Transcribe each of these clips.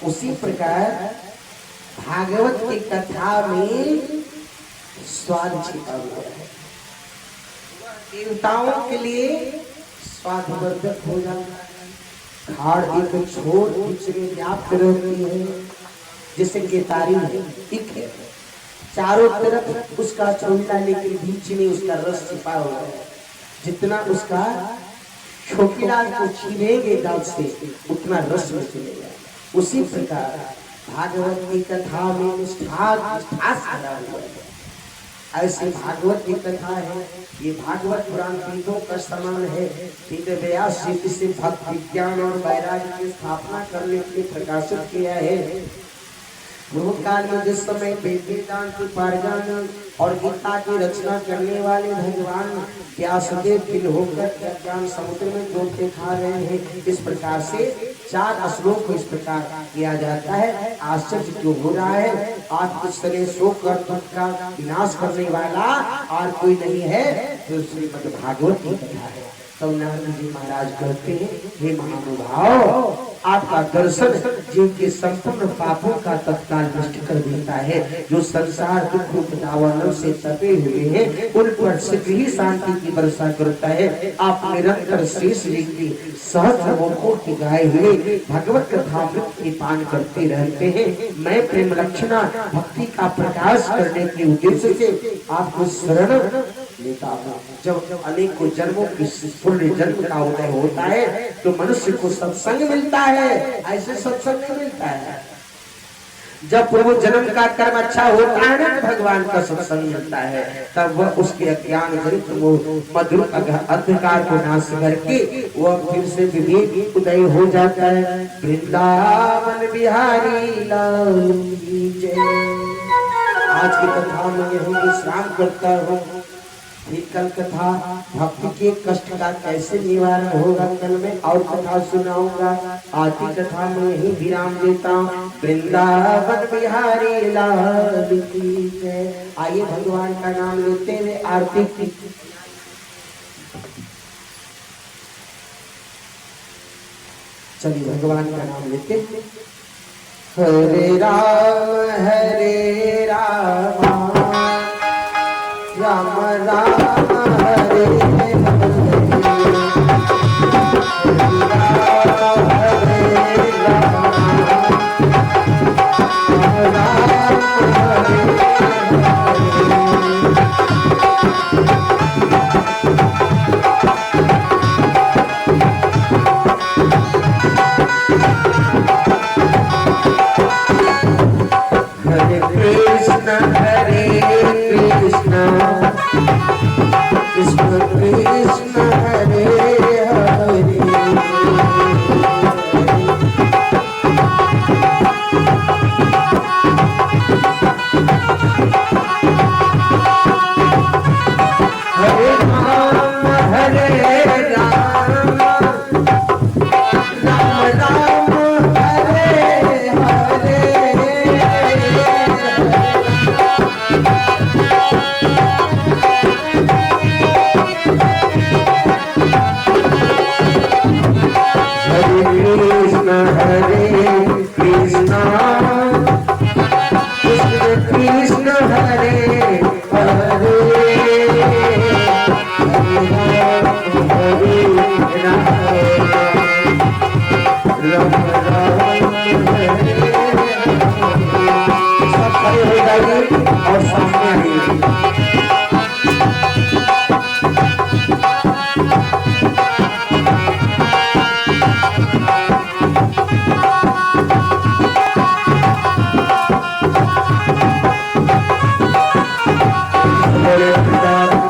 उसी प्रकार भागवत की कथा में स्वाद छिपा हुआ है। देवताओं के लिए स्वादवर्धक हो जाता है। खाड़ एक छोर बीच में व्याप्त रहती है, जैसे केतारी है, ठीक है, चारों तरफ उसका चोला, लेकिन बीच में उसका रस छिपा हुआ है। जितना उसका छोकीला को छीनेंगे दाल से, उतना रस में चलेगा। उसी प्रकार भागवत की कथा में मिठास भरा हुआ है। ऐसी भागवत की कथा है। ये भागवत पुराण वेदों का समान है। वेद व्यास जी इसे भक्त विज्ञान और वैराग्य की स्थापना करने के लिए प्रकाशित किया है। काल में जिस समय वेदांत पारंगत और गीता की रचना करने वाले भगवान व्यासदेव फिर होकर ज्ञान समुद्र में डूबते खा रहे हैं। इस प्रकार से 4 श्लोक को इस प्रकार किया जाता है। आश्चर्य क्यों हो रहा है? आप कुछ तरह शोक और दुख का विनाश करने वाला और कोई नहीं है, तो श्रीमद् भागवत की कथा है। तो नारद जी महाराज कहते हैं, हे महानुभाव, आपका दर्शन जिनके संपूर्ण पापों का तत्काल नष्ट कर देता है, जो संसार दुख रूप दावानल से तपे हुए हैं, उन पर शीघ्र ही शांति की वर्षा करता है। आप निरंतर शेष लिखती सहस्र मुखों की गाए हुए भगवत कथा के पान करते रहते हैं। मैं प्रेम लक्षणा भक्ति का प्रकाश करने के उद्देश्य से आपको शरण लेता हूँ। जब अनेकों जन्मों की पुण्य जन्म का उदय होता है तो मनुष्य को सत्संग मिलता है। ऐसे सत्संग नहीं मिलता है। जब पूर्व जन्म का कर्म अच्छा होता है ना, भगवान का सत्संग मिलता है, तब वह उसके अज्ञान जनित वो मधुर अंधकार को नाश करके वह फिर से विवेक उदय हो जाता है। वृंदावन बिहारी लाल की जय। आज की कथा में यही विश्राम करता हूँ। कल कथा भक्ति के कष्ट का कैसे निवारण होगा कल में और कथा सुनाऊंगा। आज की कथा में यही विराम देता हूँ। वृंदावन बिहारी लाल की जय। आइए भगवान का नाम लेते हुए आरती की। चलिए भगवान का नाम लेते। हरे राम राम राम हरे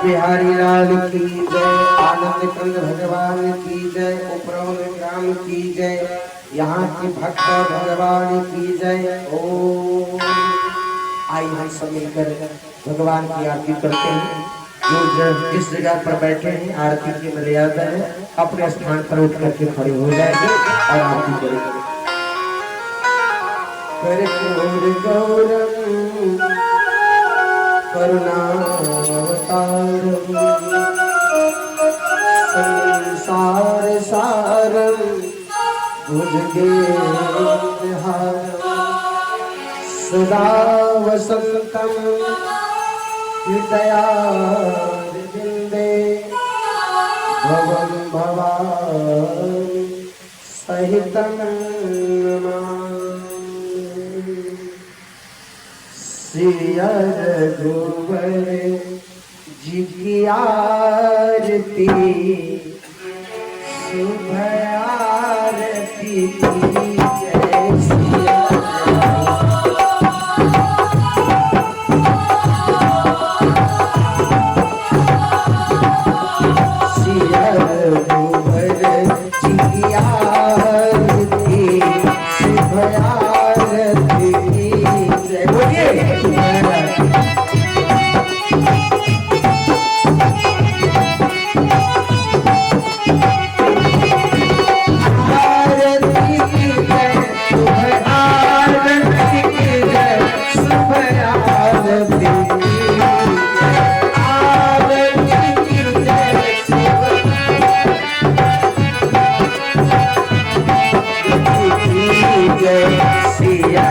बिहारी लाल की जय। आनंद कंद भगवान की जय। उपराम राम की जय। यहाँ के भक्त भगवान की जय। ओम। आइए हम सब मिलकर भगवान की आरती करते हैं। जो जिस जगह पर बैठे हैं आरती की मर्यादा है, अपने स्थान पर उठ करके खड़े हो जाएंगे और आरती करेंगे। करुणावतारम संसार सारम भुजगे सदा वसंतम हृदयारविंदे भवं भवानि सहितं नमामि। श्री रघुवर जी की आरती शुभ आरती जय सिया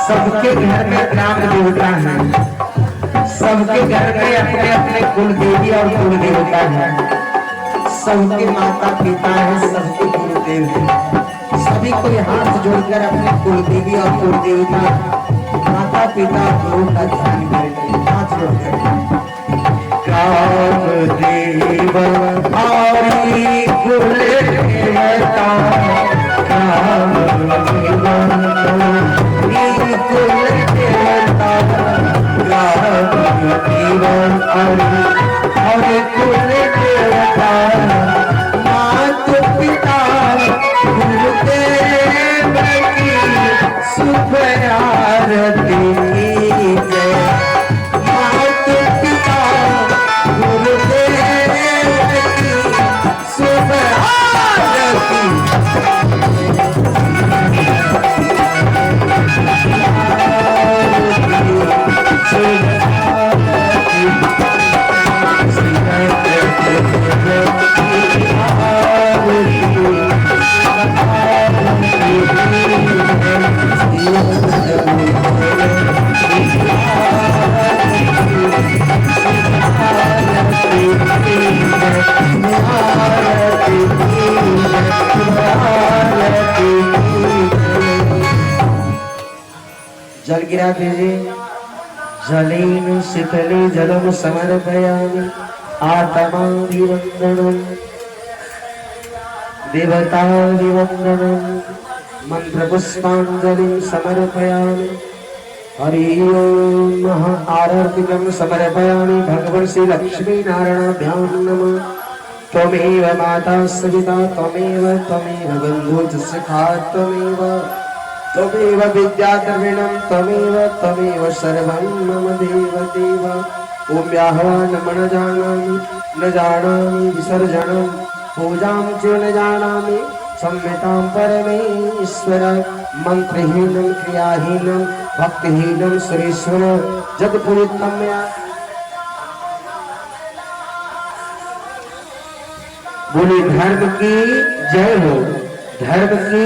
सबके घर में ग्राम देवता है, सबके घर में अपने अपने कुल देवी और कुल देवता है, सबके माता पिता है, सबके गुरुदेव है। सभी को हाथ जोड़कर अपने कुल देवी और कुल देवता माता पिता गुरु का ध्यान करें। हाथ जोड़कर ग्राम देव हमारी कुल देवता, ग्राम देव और कुल देवता मात पिता गुरुदेव की शुभ आरती जय। मात पिता गुरुदेव की शुभ आरती। जल गिरा दीजिए। जलेन शीतले जलम समर्पयामि आत्माभिवन्दनं देवताभिवन्दनं मंत्रपुष्पाञ्जलिं समर्पयामि। हरि ओम नमः। आरतिकं समर्पयामि भगवन् श्री लक्ष्मी नारायणाभ्यां नमः। त्वमेव माता सविता त्वमेव बन्धुः सखा त्वमेव विद्याद्रविणं त्वमेव सर्वं मम देव देव। ॐ व्याहवानं न जानामि विसर्जनं पूजां च न जानामि संहितां परमेश्वर। मंत्रहीनं क्रियाहीनं भक्तिहीनं सुरेश्वर जगत्पुरितं मया बोले धर्म की जय हो। धर्म की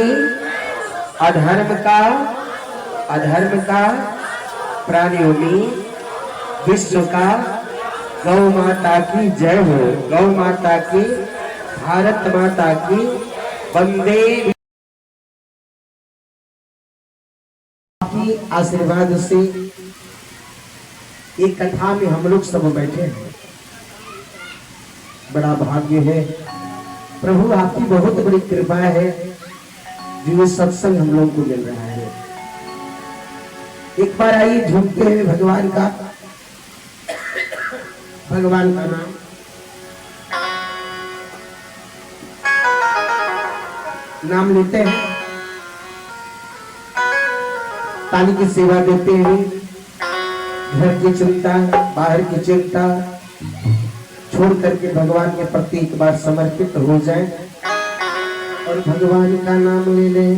अधर्म का प्राणियों में विश्व का गौ माता की जय हो। गौ माता की, भारत माता की वंदे। की आशीर्वाद से एक कथा में हम लोग सब बैठे हैं। बड़ा भाग्य है, प्रभु आपकी बहुत बड़ी कृपा है जो ये सत्संग हम लोग को मिल रहा है। एक बार आइए झुमते हुए भगवान का नाम लेते हैं, ताली की सेवा देते हैं। घर की चिंता, बाहर की चिंता छोड़ करके भगवान के प्रति एक बार समर्पित हो जाए और भगवान का नाम ले लें।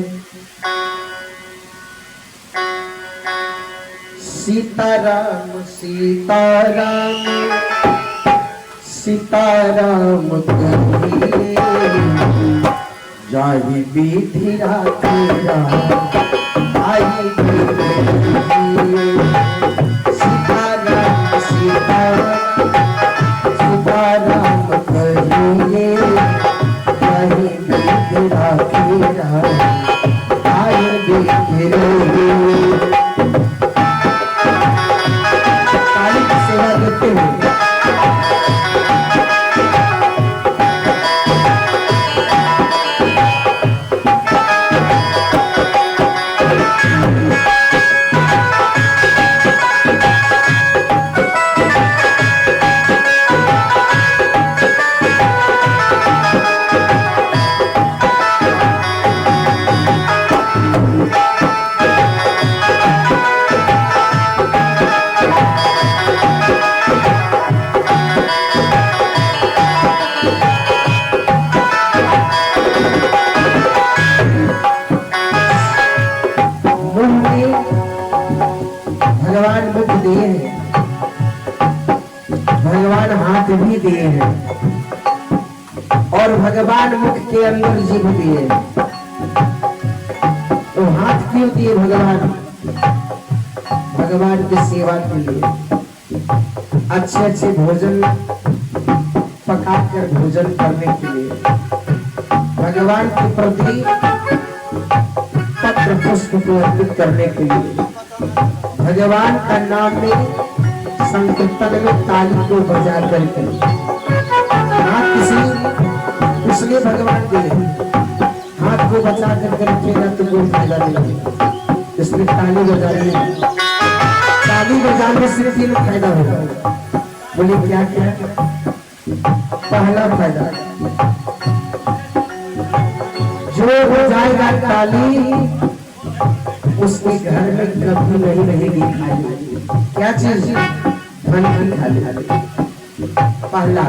सीताराम सीताराम सीताराम कहिए, जाहि विधि राखेरा आई कहिए। सीताराम सीताराम सीताराम कहिए, जाहि विधि राखेरा आई कहिए। ताली की सेवा देते हैं। भगवान मुख दिए हैं, भगवान हाथ भी दिए हैं और भगवान मुख के अंदर जीभ दिए हैं। तो हाथ क्यों दिए भगवान? भगवान की सेवा के लिए, अच्छे अच्छे भोजन पकाकर भोजन करने के लिए, भगवान के प्रति पत्र पुष्प को अर्पित करने के लिए, भगवान का नाम में संकीर्तन में ताली को बजा करके। उसने भगवान के हाथ को बचा करके रखेगा तो कोई फायदा नहीं है। इसमें ताली बजाने, ताली बजाने से तीन फायदा होगा। बोले क्या क्या? पहला फायदा, जो हो जाएगा ताली उसके घर में कभी नहीं रहेगी खाली। क्या चीज? धन की खाली। पहला।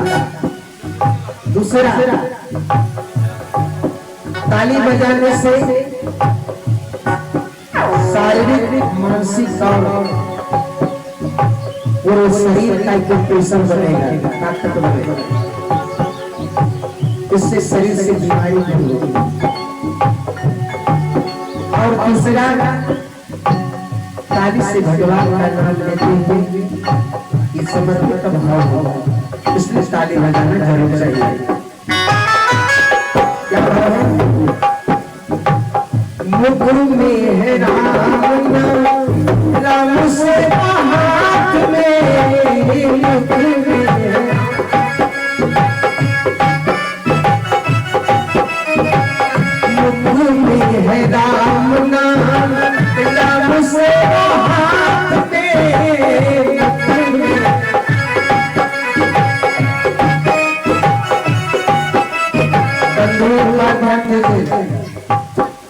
दूसरा, ताली बजाने से शारीरिक मानसिक और पूरे शरीर का एक प्रेशर बनेगा, ताकत बनेगा। इससे शरीर से बीमारी नहीं होगी। और तीसरा, ताली से भगवान का नाम लेते हुए ये समर्पित भाव होगा, इसलिए ताली बजाना जरूर चाहिए। क्या भाव है? मुख में है राम नाम, राम से हाथ में, मुख में है राम नाम, राम से हाथ में।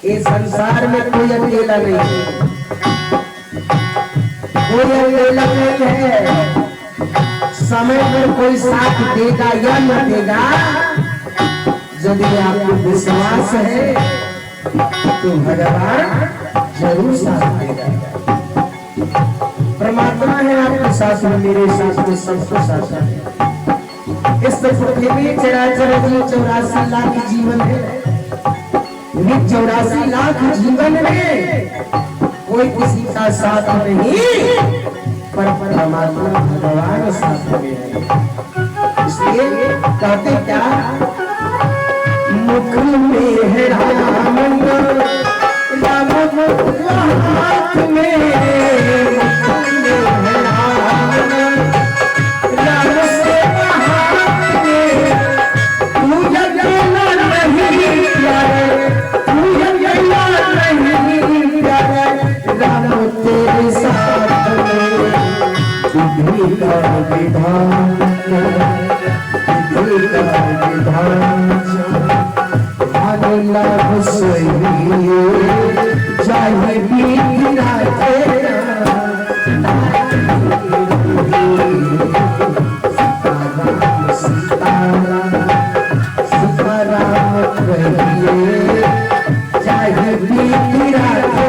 इस संसार में कोई अकेला नहीं है, कोई अकेला नहीं है। समय पर कोई साथ देगा या न देगा, यदि आपको विश्वास है तो भगवान जरूर साथ देगा। परमात्मा है आपके साथ में, मेरे साथ में, सबको साथ है। इस पृथ्वी चराचर जी 84 लाख जीवन है। 84 लाख जीवन में कोई किसी का साथ नहीं, पर परमात्मा भगवान साथ में है। इसलिए कहते क्या, मुख में है राम राम हाथ में, मुख में है राम राम से हाथ में, तू अकेला नहीं प्यारे, तू अकेला नहीं प्यारे, राम तेरे साथ में, विधि का विधान, विधि का विधान लाभ सही चाहे भी राधे सीताराम सीताराम कहिए चाहे भी राधे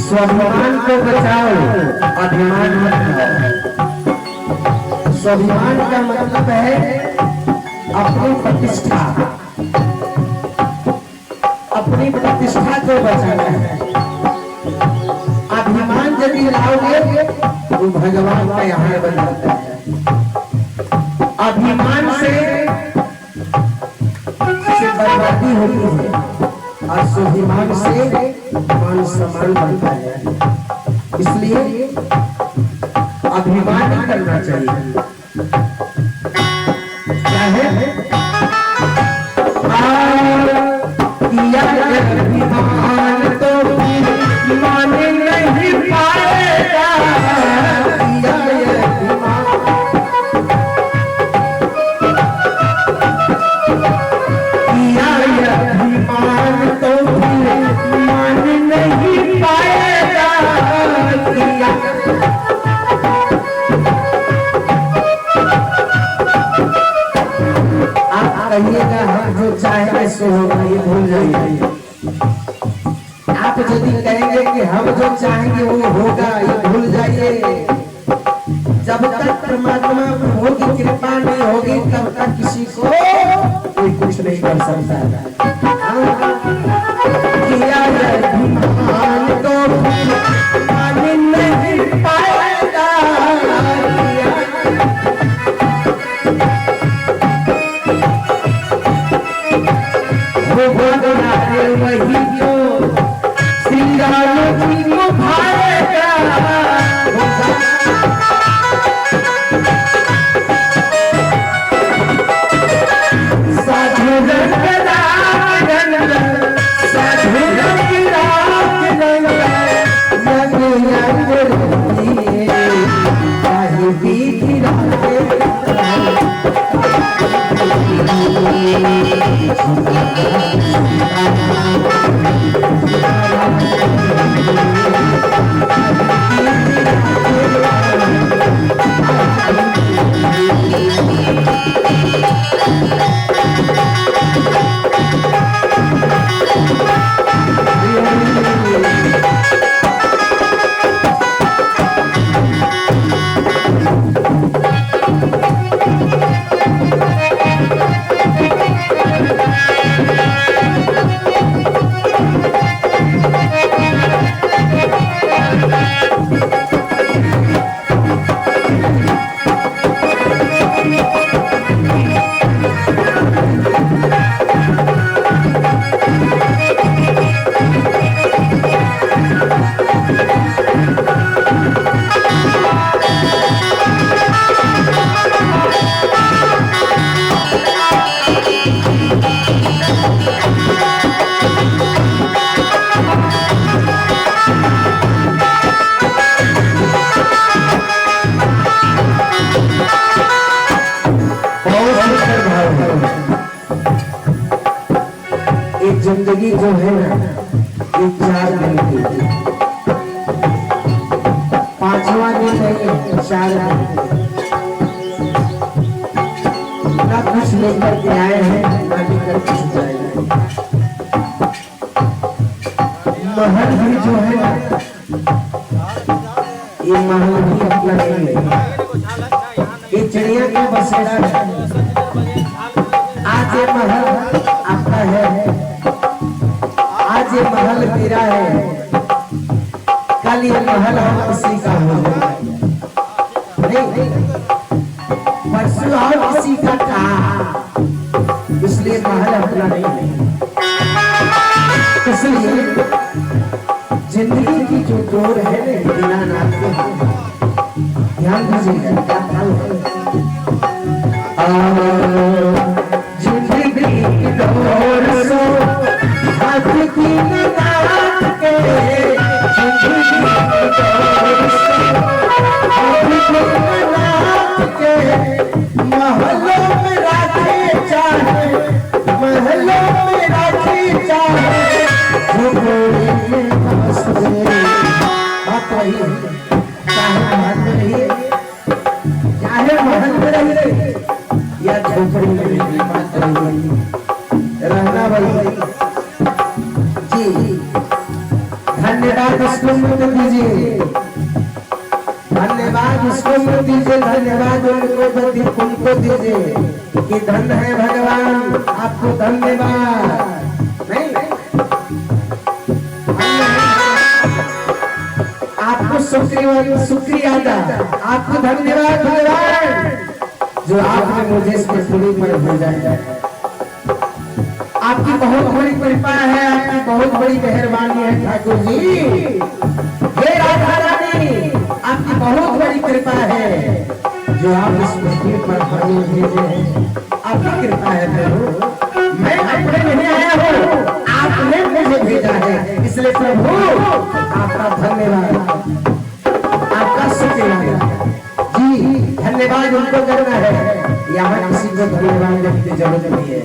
स्वाभिमान को बचाओ, अभिमान मत खाओ। स्वाभिमान का मतलब है अपनी प्रतिष्ठा, अपनी प्रतिष्ठा को बचाना है। अभिमान यदि लाओगे तो भगवान का यहाँ बन जाता है। अभिमान से बर्बादी होती है और स्वाभिमान से मान सम्मान बनता है। इसलिए अभिमान नहीं करना चाहिए। क्या है अभिमान तो मान नहीं पाएगा, कहिएगा हम जो चाहेंगे सो होगा, ये भूल जाइए। आप यदि कहेंगे कि हम जो चाहेंगे वो होगा, ये भूल जाइए। जब तक परमात्मा प्रभु की कृपा नहीं होगी तब तक किसी को कोई कुछ नहीं कर सकता है। किया अभिमान तो मान नहीं पाएगा, वही जो श्रृंगार को भाएगा, साधु जिंदगी जो है ना ये 4 दिन की, 5वां दिन नहीं है, 4 दिन ना कुछ लेकर के आए हैं ना लेकर कुछ जाएंगे। महल भी जो है ना ये महल भी अपना नहीं है, ये चिड़िया का बसेरा है। आज ये महल आपका है, आज ये महल मेरा है, कल ये महल हम किसी का हो नहीं, परसों हम किसी का कहा, इसलिए महल अपना नहीं है। इसलिए जिंदगी की जो दौड़ है ना दीनानाथ के ध्यान दीजिएगा क्या फल है। जिंदगी की दौड़ सो हाथ की नाथ के, जिंदगी की दौड़ सो हाथ की नाथ के, महलों में राखे चाहे, महलों में राखे चाहे, जो गोरी में बात वही है, चाहे महल में रहिए, चाहे महल में रहिए या झोपड़ी में रहिए, बात रही रहना वही जी। धन्यवाद उसको मत दीजिए, धन्यवाद उसको मत दीजिए, धन्यवाद उनको दीजिए कि धन है भगवान, आपको धन्यवाद नहीं, आपको शुक्रिया अदा, आपको धन्यवाद भगवान जो आपने मुझे इस पृथ्वी पर भेजा है। आपकी बहुत बड़ी कृपा है, आपकी बहुत बड़ी मेहरबानी है ठाकुर जी, हे राधा रानी, आपकी बहुत बड़ी कृपा है जो आप इस पृथ्वी पर हमें भेजे हैं, आपकी कृपा है प्रभु। मैं अपने नहीं आया हूँ, आपने मुझे भेजा है, इसलिए प्रभु आपका धन्यवाद, आपका शुक्रिया जी। धन्यवाद उनको करना है, यहाँ किसी को धन्यवाद देने की जरूरत नहीं है।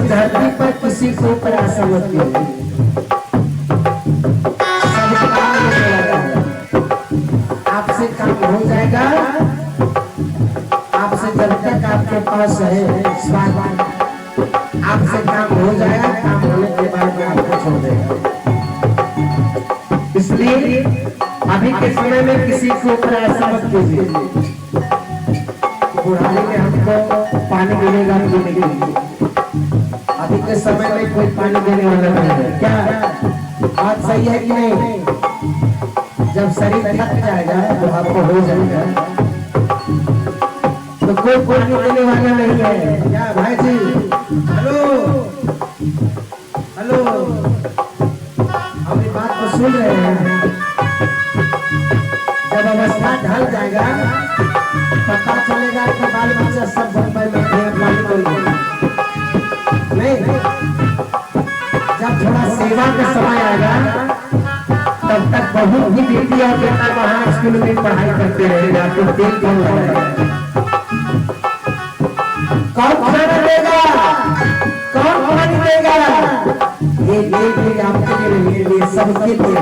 धरती पर किसी को ऊपर आशा मत कीजिए, सब काम हो जाएगा, आपसे काम हो जाएगा, आपसे जब तक आपके पास है स्वाद, आपसे काम हो जाएगा, काम होने के बाद में आपको छोड़ देगा। इसलिए अभी के समय में किसी को ऊपर आशा मत कीजिए, बुढ़ाई में हमको पानी मिलेगा पीने के लिए, अभी के समय में कोई पानी देने वाला नहीं है। क्या बात सही है कि नहीं? जब शरीर थक जाएगा तो आपको हो जाएगा, तो कोई पानी देने वाला नहीं है। क्या भाई जी? हेलो हेलो, हमारी बात को सुन रहे हैं? जब अवस्था ढल जाएगा पता चलेगा कि बाल बच्चा सब बम्बई में पानी नहीं, जब थोड़ा सेवा का समय आएगा तब तक बहुत ही बेटी और बेटा वहां स्कूल में पढ़ाई करते रहेगा, तो तेल कौन लगाएगा, कौन खाना देगा, कौन पानी देगा? ये लिए आपके लिए, मेरे लिए, सबके लिए।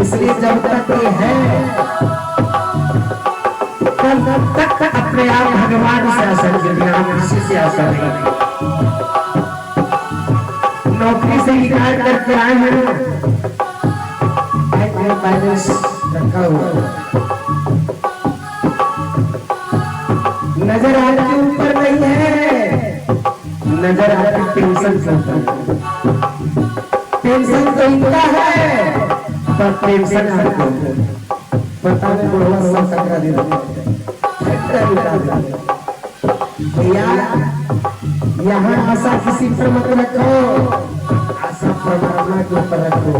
इसलिए जब तक ये है तब तक अपने आप भगवान से आशा कीजिए, आप किसी से आशा नहीं। नौकरी से निकाल करके आए हैं, बैलेंस रखा हुआ, नजर आपके ऊपर नहीं है, नजर आपकी पेंशन पर। पेंशन तो इनका है पर पेंशन आपको पता नहीं, बुढ़वा सब टकरा दे भैया। यहाँ आशा किसी पर मत रखो, आशा परमात्मा के ऊपर रखो।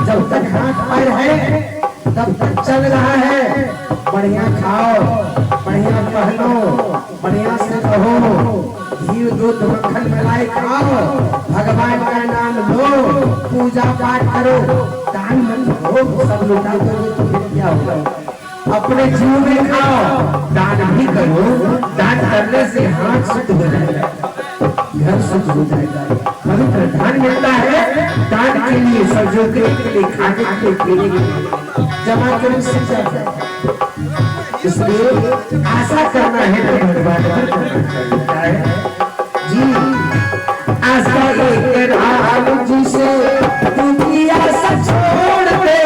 जब तक हाथ पैर है तब तक चल रहा है, बढ़िया खाओ, बढ़िया पहनो, बढ़िया से रहो, घी दूध मक्खन मलाई खाओ, भगवान का नाम लो, पूजा पाठ करो, दान मन हो, सब लुटा करो तो फिर क्या होगा? अपने जीव में खाओ, दान भी करो, दान करने से हाथ शुद्ध हो जाएगा, घर शुद्ध हो जाएगा, पवित्र धन मिलता है। दान के लिए, सहयोग के लिए, खाने के लिए, पीने के लिए जमा करें से जाता है। इसलिए आशा करना है तो भगवान पर करना चाहिए जी। आशा एक राम जी से तुझी आशा छोड़ दे,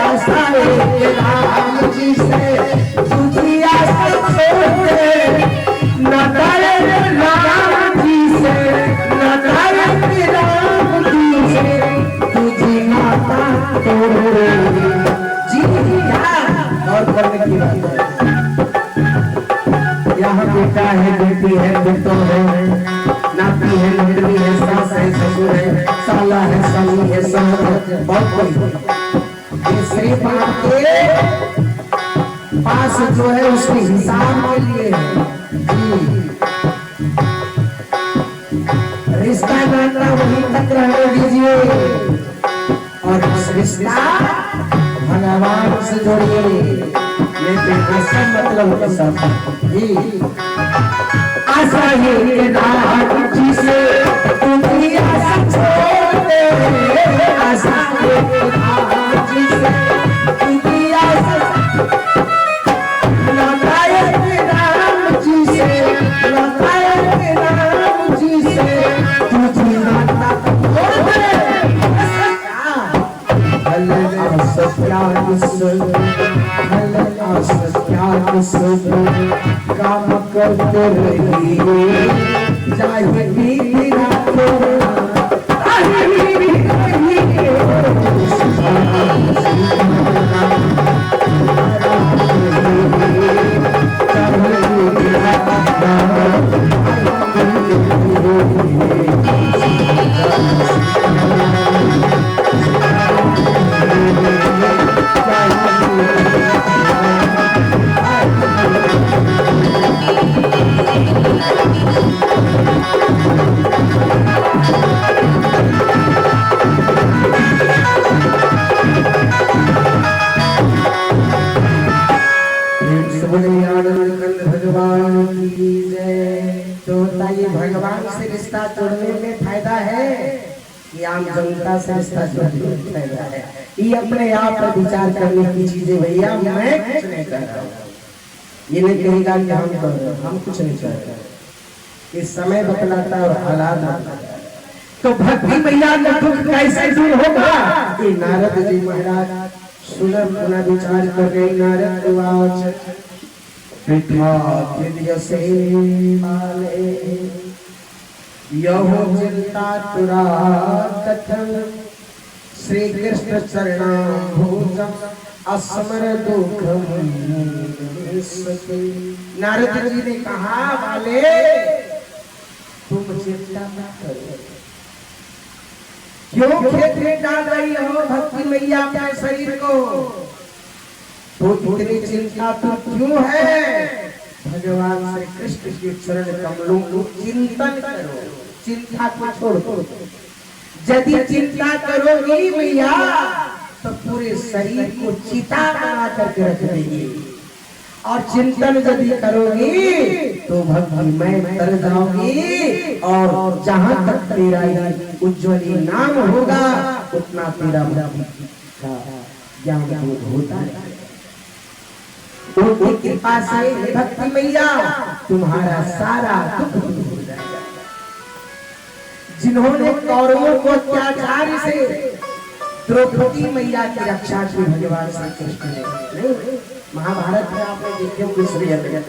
आशा एक राम जी से तुझी आशा छोड़ दे, नाताए राम जी से, नाताए राम जी से तुझी नाता तोड़ दे जी। और करने की बात है, यहाँ बेटा है, बेटी है, बेटो है, नाती है, नंदनी है, सास है, ससुर है, साला है, साली है, ससुर है, बहुत कोई। ये सिर्फ आपके पास जो है उसके हिसाब के लिए जी। रिश्ता नाता वहीं तक रहने दीजिए और उस रिश्ता भगवान से जोड़िए, लेकिन ऐसा मतलब के साथ जी। आशा ये राम जी से तुझी आशा छोड़ दे, आशा ये राम जी से तुझी आशा, नाताए राम जी से, नाताए राम जी से तुझी नाता छोड़ दे। काम करते रहिए, चाहे भी राखो, भगवान की जय। तो बताइए भगवान से रिश्ता जोड़ने में फायदा है कि आम जनता से रिश्ता जोड़ने में फायदा है? ये अपने आप पर विचार करने की चीजें भैया। मैं कुछ नहीं कर रहा हूँ, ये नहीं कहेगा कि हम कर रहे, हम कुछ नहीं कर रहे। इस समय बतलाता और हालात बतलाता। तो भक्ति मैया का दुख कैसे दूर होगा? ये नारद जी महाराज सुलभ पुनः विचार कर रहे। नारद वाच से यहो चिंता तुरा कथन, श्री कृष्ण चरणाम्भोजम अस्मर दुख। नारद जी ने कहा वाले तुम चिंता न करो, क्यों खेत में डाल रही हो भक्ति मैया अपने शरीर को? तो इतनी चिंता तो क्यों है? भगवान श्री कृष्ण के चरण कमलों को चिंतन करो, चिंता को छोड़ो। यदि चिंता करोगी मैया तो पूरे शरीर को चिता बना करके रख देगी। और चिंतन यदि करोगी तो भक्ति में तर जाओगी। और जहां तक तेरा उज्ज्वली नाम होगा उतना तेरा ज्ञान होता है। उनकी कृपा से भक्ति मैया तुम्हारा सारा दुख दूर हो जाएगा। जिन्होंने कौरवों को अत्याचार से द्रौपदी मैया की रक्षा की भगवान श्री कृष्ण ने, महाभारत में आपने देखे होंगे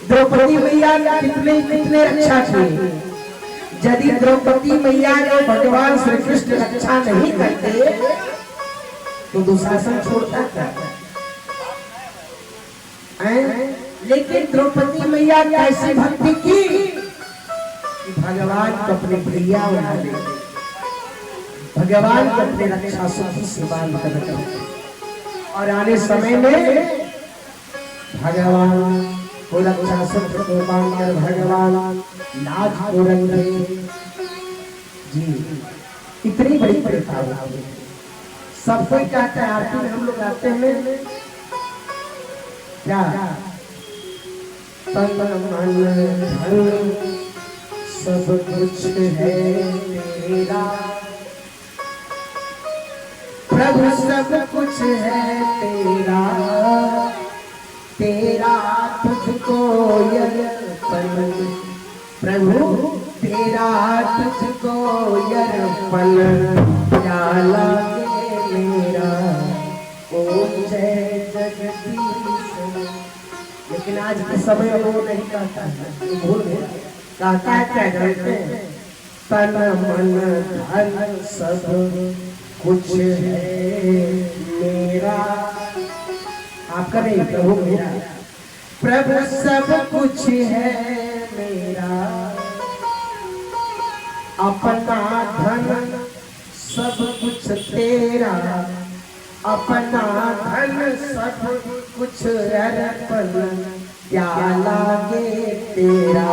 द्रौपदी मैया ने कितने कितने रक्षा की। यदि द्रौपदी मैया ने भगवान श्री कृष्ण रक्षा नहीं करते तो दुशासन छोड़ता था। लेकिन द्रौपदी मैया ने ऐसी भक्ति की कि भगवान को अपने भैया बना ले, भगवान को अपने रक्षा सुखी से बांध कर रखा। और आने समय में भगवान को रक्षा सूत्र को बांधकर भगवान लाज को रंगे जी। इतनी बड़ी प्रथा है। सब कोई कहता है आरती में हम लोग गाते हैं क्या, तन मन धन सब कुछ है तेरा, प्रभु सब कुछ है तेरा, तेरा तुझको अर्पण, प्रभु तेरा तुझको अर्पण, क्या लागे मेरा ओम जय जगदीश। लेकिन आज के समय वो नहीं कहता है, भूल गया। कहता है क्या करते हैं, तन मन धन सब कुछ है मेरा, आपका नहीं प्रभु मेरा, प्रभु सब कुछ है मेरा, अपना धन सब कुछ तेरा, अपना धन सब कुछ अर्पण, क्या लागे तेरा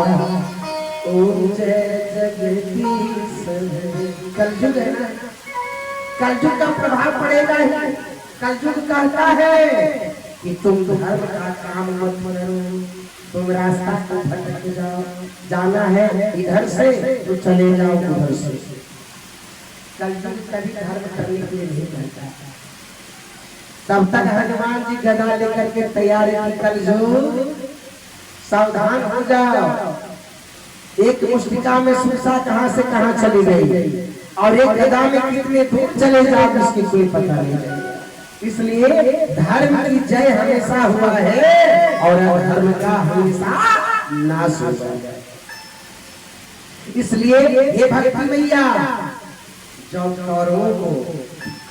ओम जय जगदीश। कलयुग है ना, कलयुग का प्रभाव पड़ेगा ही। कलयुग कहता है कि तुम धर्म का काम मत करो, तुम रास्ता को भटक जाओ, जाना है इधर से तो चले जाओ उधर से। कलयुग कभी धर्म करने के लिए नहीं कहता। तब तक हनुमान जी गदा लेकर के तैयार है। कलयुग सावधान हो जाओ, एक मुष्टिका में सुरसा कहां से कहां चली गई और एक गदा में कितने दूर चले जाओ इसकी कोई पता नहीं। इसलिए धर्म की जय हमेशा हुआ है और अधर्म का हमेशा नाश हुआ है। इसलिए ये भक्ति मैया जो कौरवों को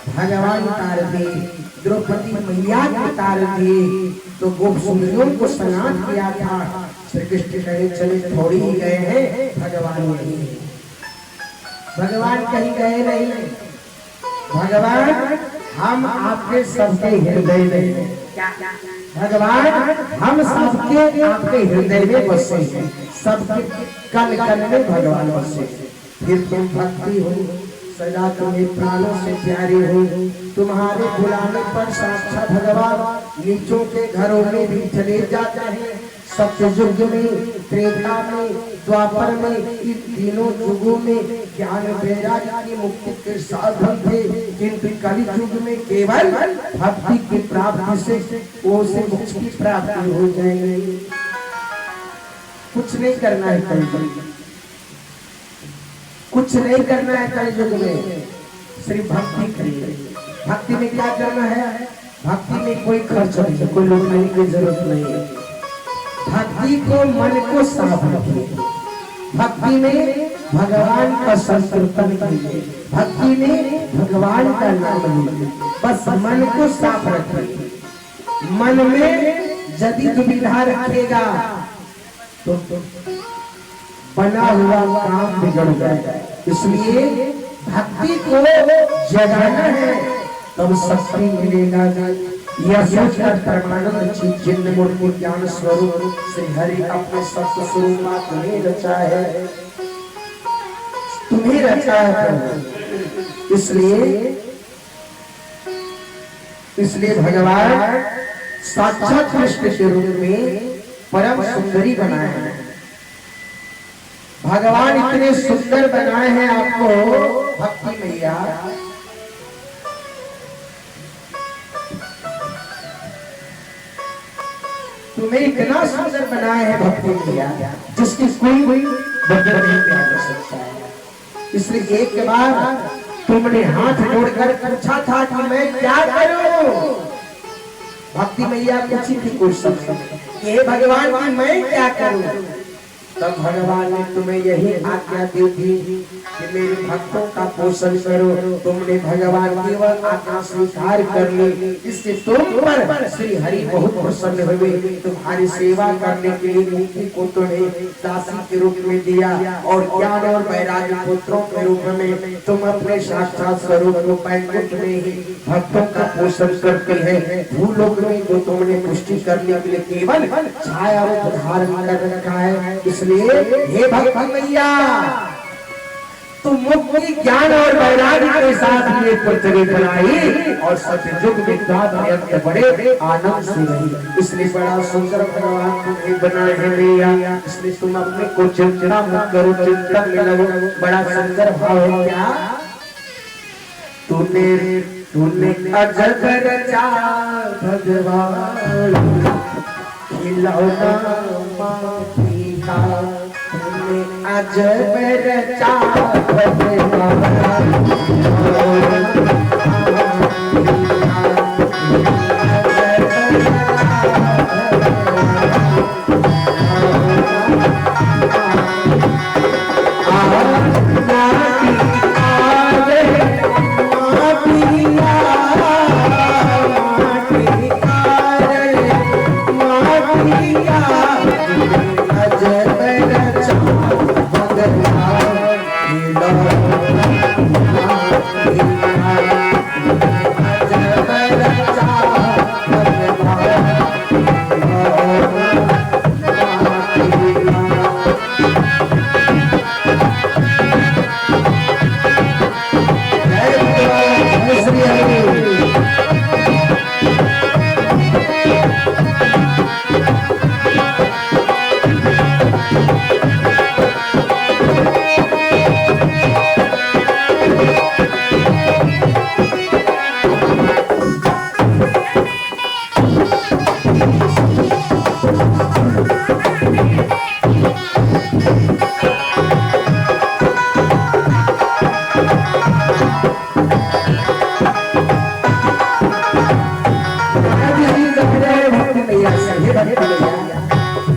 भगवान तार दे, द्रौपदी मैया को तार दे, तो गोप सुंदरियों को स्नान किया था। श्री कृष्ण कहीं चले थोड़ी ही गए हैं, भगवान नहीं, भगवान कहीं गए नहीं। भगवान हम आपके सबके हृदय में, भगवान हम सबके आपके हृदय में बसे हैं, सबके कण कण में भगवान बसे। फिर तुम भक्ति हो, सदा तुम्हें प्राणों से प्यारे हो। तुम्हारे बुलाने पर साक्षात भगवान नीचों के घरों में भी चले जाते हैं। सत्ययुग में, त्रेता में, द्वापर में, इन तीनों युगों में ज्ञान वैराग्य की मुक्ति के साधन थे, किंतु कलि युग में केवल भक्ति की प्राप्ति से उसे मोक्ष की प्राप्ति हो जाएगी। कुछ नहीं करना है कलयुग, कुछ नहीं करना है कलयुग में, सिर्फ भक्ति करिए। भक्ति में क्या करना है, भक्ति में कोई खर्च नहीं, कोई लुटाने की जरूरत नहीं है। भक्ति को मन को साफ रखिए, भक्ति में भगवान का संकीर्तन कीजिए, भक्ति में भगवान का नाम लीजिए, बस मन को साफ रखिए। मन में यदि दुविधा रखेगा तो बना हुआ काम बिगड़ जाएगा। इसलिए भक्ति को जगाना है तब शक्ति मिलेगा। यह सोचकर परमानंद जिन मूर्ति ज्ञान स्वरूप से हरि अपने सत्य स्वरूप तुम्हें रचा है, तुम्हें रचा है। इसलिए भगवान साक्षात कृष्ण के रूप में परम सुंदरी बनाए हैं। भगवान इतने सुंदर बनाए हैं आपको भक्ति मैया, तुम्हें इतना सुंदर बनाए हैं भक्ति मैया जिसकी कोई बदल नहीं किया जा सकता है। इसलिए एक बार तुमने हाथ जोड़कर पूछा था कि मैं क्या करूं। भक्ति मैया पूछी थी क्वेश्चन, ये भगवान की मैं क्या करूं। तब भगवान ने तुम्हें यही आज्ञा दी थी कि मेरे भक्तों का पोषण करो। तुमने भगवान की वह आज्ञा स्वीकार कर ली। इससे तुम पर श्री हरि बहुत प्रसन्न हुए। तुम्हारी सेवा करने के लिए मुक्ति को तुम्हें दासी के रूप में दिया और ज्ञान और वैराग्य पुत्रों के रूप में तुम अपने साक्षात स्वरूप को वैकुंठ में ही भक्तों का पोषण करते हैं। भूलोक में जो तुमने पुष्टि करने के लिए केवल छाया रूप धारण कर रखा है। इसलिए हे भक्ति मैया, तुम मुक्ति ज्ञान और वैराग्य के साथ ये पृथ्वी बनाई और सतयुग में दात बड़े आनंद से रही। इसलिए बड़ा सुंदर भगवान तुम्हें बनाए हैं मैया। इसलिए तुम अपने को चिंता मत करो, चिंता में लगो। बड़ा सुंदर भाव है क्या, तूने अजब रचा भगवान खिलौना माटी का। तूने अजब रचा भगवान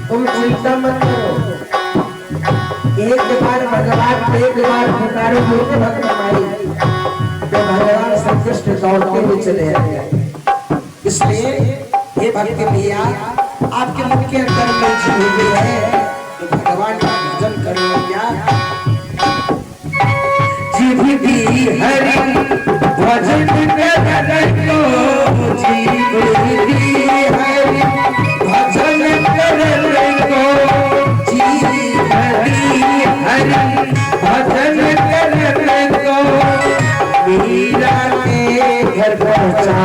तुम चिंता मत करो। एक बार भगवान एक बार पुकारो मुझे भक्त हमारी, तो भगवान श्री कृष्ण दौड़ते हुए चले आए। इसलिए हे भक्त भैया, आपके मुख के अंदर में जी हुई है तो भगवान का भजन करो क्या। जीव भी हरि भजन करो, जीव भी हरि भजन करो, जीव हरि हरि भजन करो। मीरा के घर पहुँचा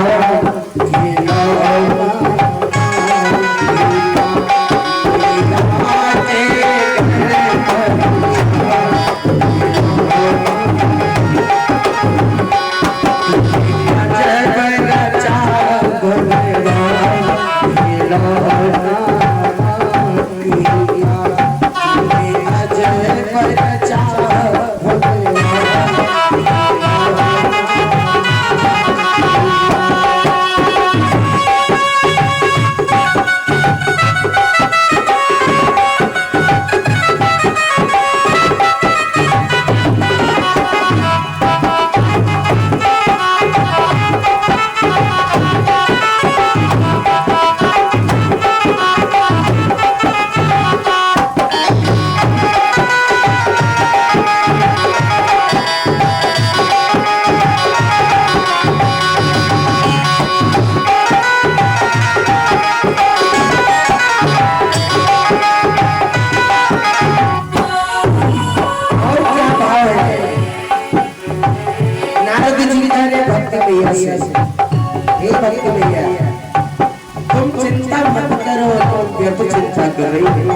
तुम चिंता मत करो, तुम व्यर्थ चिंता कर रही हो।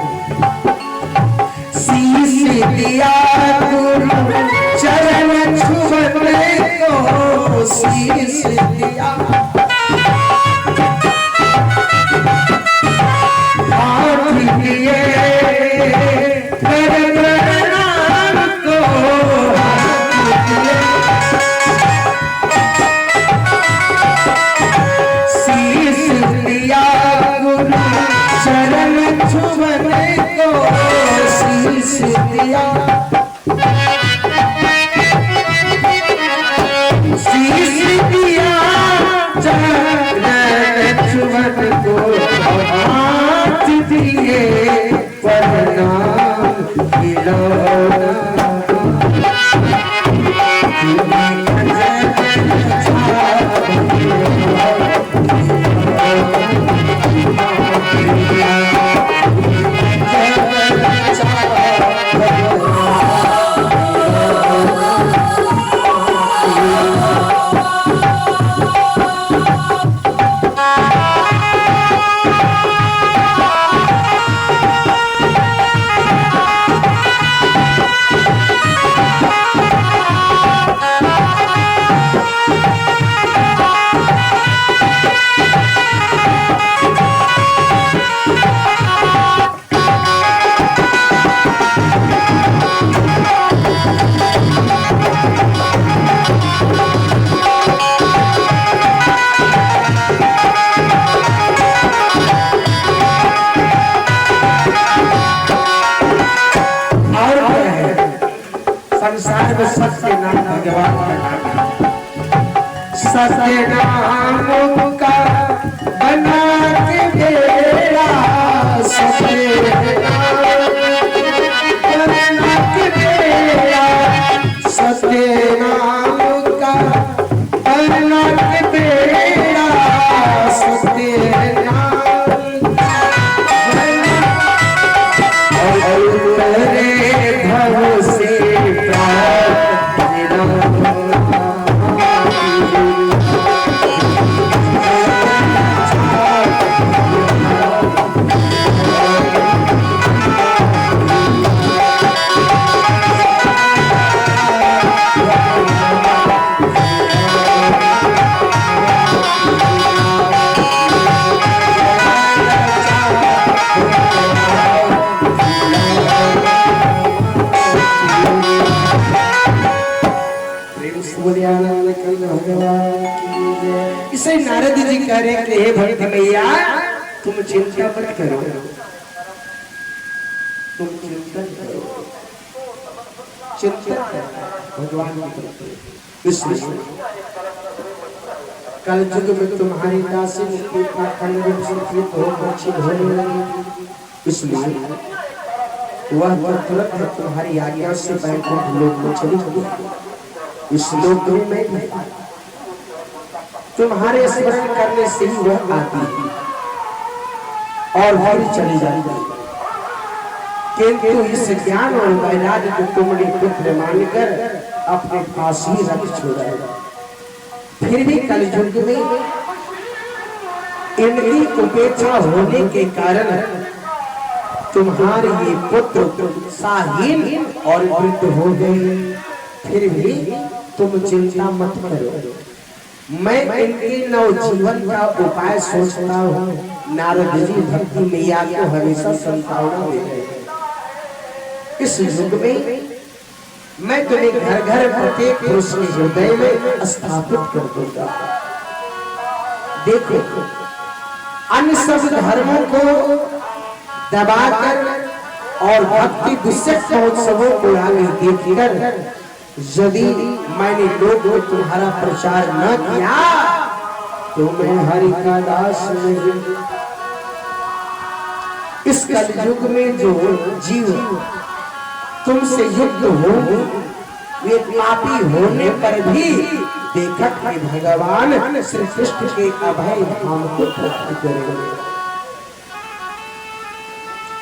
शीश दिया गुरु चरण छुअने को, शीश दिया हाथ दिए कर प्रणाम को, हाथ दिए शीश दिया गुरु चरण छुअने को, शीश दिया शीश दिया चरण छुअने को, हाथ दिए प्रणाम खिलौना। संसार में सत्य नाम भगवान का नाम, सत्य नाम का बना के बेड़ा, सत्य बना के बेड़ा, सत्य नाम का बना के बेड़ा, सत्य नाम इसे नारद जी कह रहे हैं, हे भक्ति मैया तुम चिंता मत करो, तुम चिंतन करो, चिंतन करो भगवान की। इसलिए कल युग में तुम्हारी दासी की खंड संस्कृत हो मूर्छित होने लगी, इसलिए वह तुरंत तुम्हारी आज्ञा से बैकुंठ लोक में चली गई। इस लोक में तुम्हारे स्मरण करने से ही वह आती है और फिर चली जाती है, किंतु इस ज्ञान और वैराग्य को तुमने पुत्र मानकर अपने पास ही रख छोड़ा। फिर भी कलयुग में इनकी उपेक्षा होने के कारण तुम्हारे ये पुत्र साहीन और वृद्ध हो गए। फिर भी तुम चिंता मत करो, मैं इनके नवजीवन का उपाय सोचता हूँ। नारद जी भक्ति मैया को हमेशा संतावना दे रहे हैं। इस युग में मैं तुम्हें घर घर प्रत्येक पुरुष के हृदय में स्थापित कर दूंगा। देखो अन्य सब धर्मों को दबाकर और भक्ति विशेष महोत्सवों को आगे देखकर यदि मैंने लोग में तुम्हारा प्रचार न किया तो मैं हरि का दास नहीं। इस कलयुग में जो जीव तुमसे युक्त हो वे पापी होने पर भी देखत है भगवान श्री कृष्ण के अभय धाम को प्राप्त करेंगे।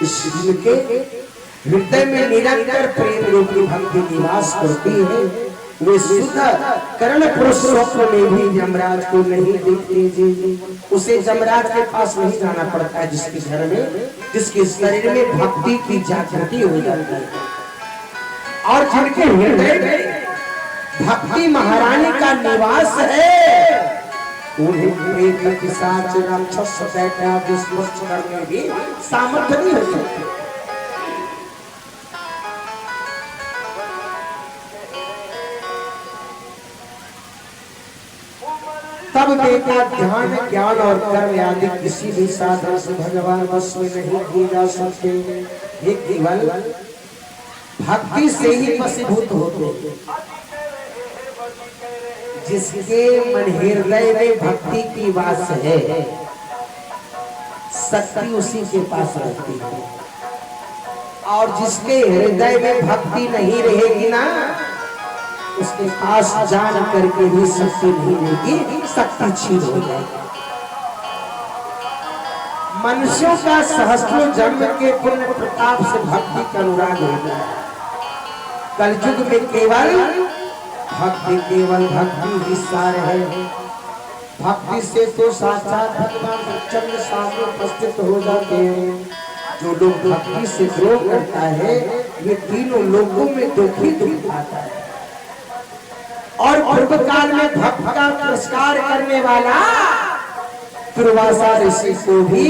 इस जीव के हृदय में निरंतर प्रेम रूपी भक्ति निवास करती है। वे शुद्ध कर्ण पुरुष स्वप्न में भी यमराज को नहीं देखते जी। उसे यमराज के पास नहीं जाना पड़ता है, जिसके घर में, जिसके शरीर में भक्ति की जागृति हो जाती है और जिनके हृदय में भक्ति महारानी का निवास है, उन्हें प्रेत पिशाच राक्षस बैठा विस्मृत करने भी सामर्थ्य नहीं हो सकती। तब बेटा ध्यान ज्ञान और कर्म आदि किसी भी साधन से भगवान वश में नहीं किए जा सकते। ये केवल भक्ति से ही वशीभूत होते। जिसके मन हृदय में भक्ति की वास है, शक्ति उसी के पास रहती है। और जिसके हृदय में भक्ति नहीं रहेगी ना, उसके पास जान करके भी शक्ति नहीं रहेगी, शक्ति छीन हो जाएगी। मनुष्यों का सहस्त्रों जन्म के पुण्य प्रताप से भक्ति का अनुराग होता है। कलयुग में केवल भक्ति ही सार है। भक्ति से तो साक्षात भगवान चंद्र सामने उपस्थित हो जाते हैं। जो लोग भक्ति से द्रोह करता है, ये तीनों लोगों में दुख ही दुख आता है। और पूर्व काल में भक्त का पुरस्कार करने वाला दुर्वासा ऋषि को भी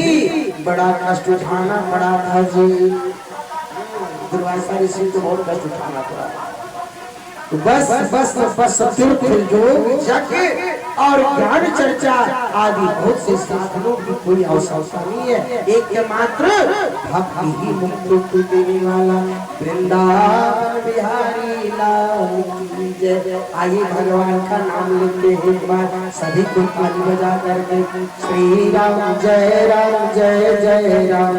बड़ा कष्ट उठाना पड़ा था जी। दुर्वासा ऋषि को बहुत कष्ट उठाना पड़ा। तो बस तीर्थ योग यज्ञ और ज्ञान चर्चा आदि बहुत से साधनों की कोई आवश्यकता नहीं है। एक मात्र भक्ति ही मुक्ति को देने वाला वृंदावन बिहारी लाल की जय। आइए भगवान का नाम लेते हैं एक बार सभी को ताली बजा करके। श्री राम जय राम जय जय राम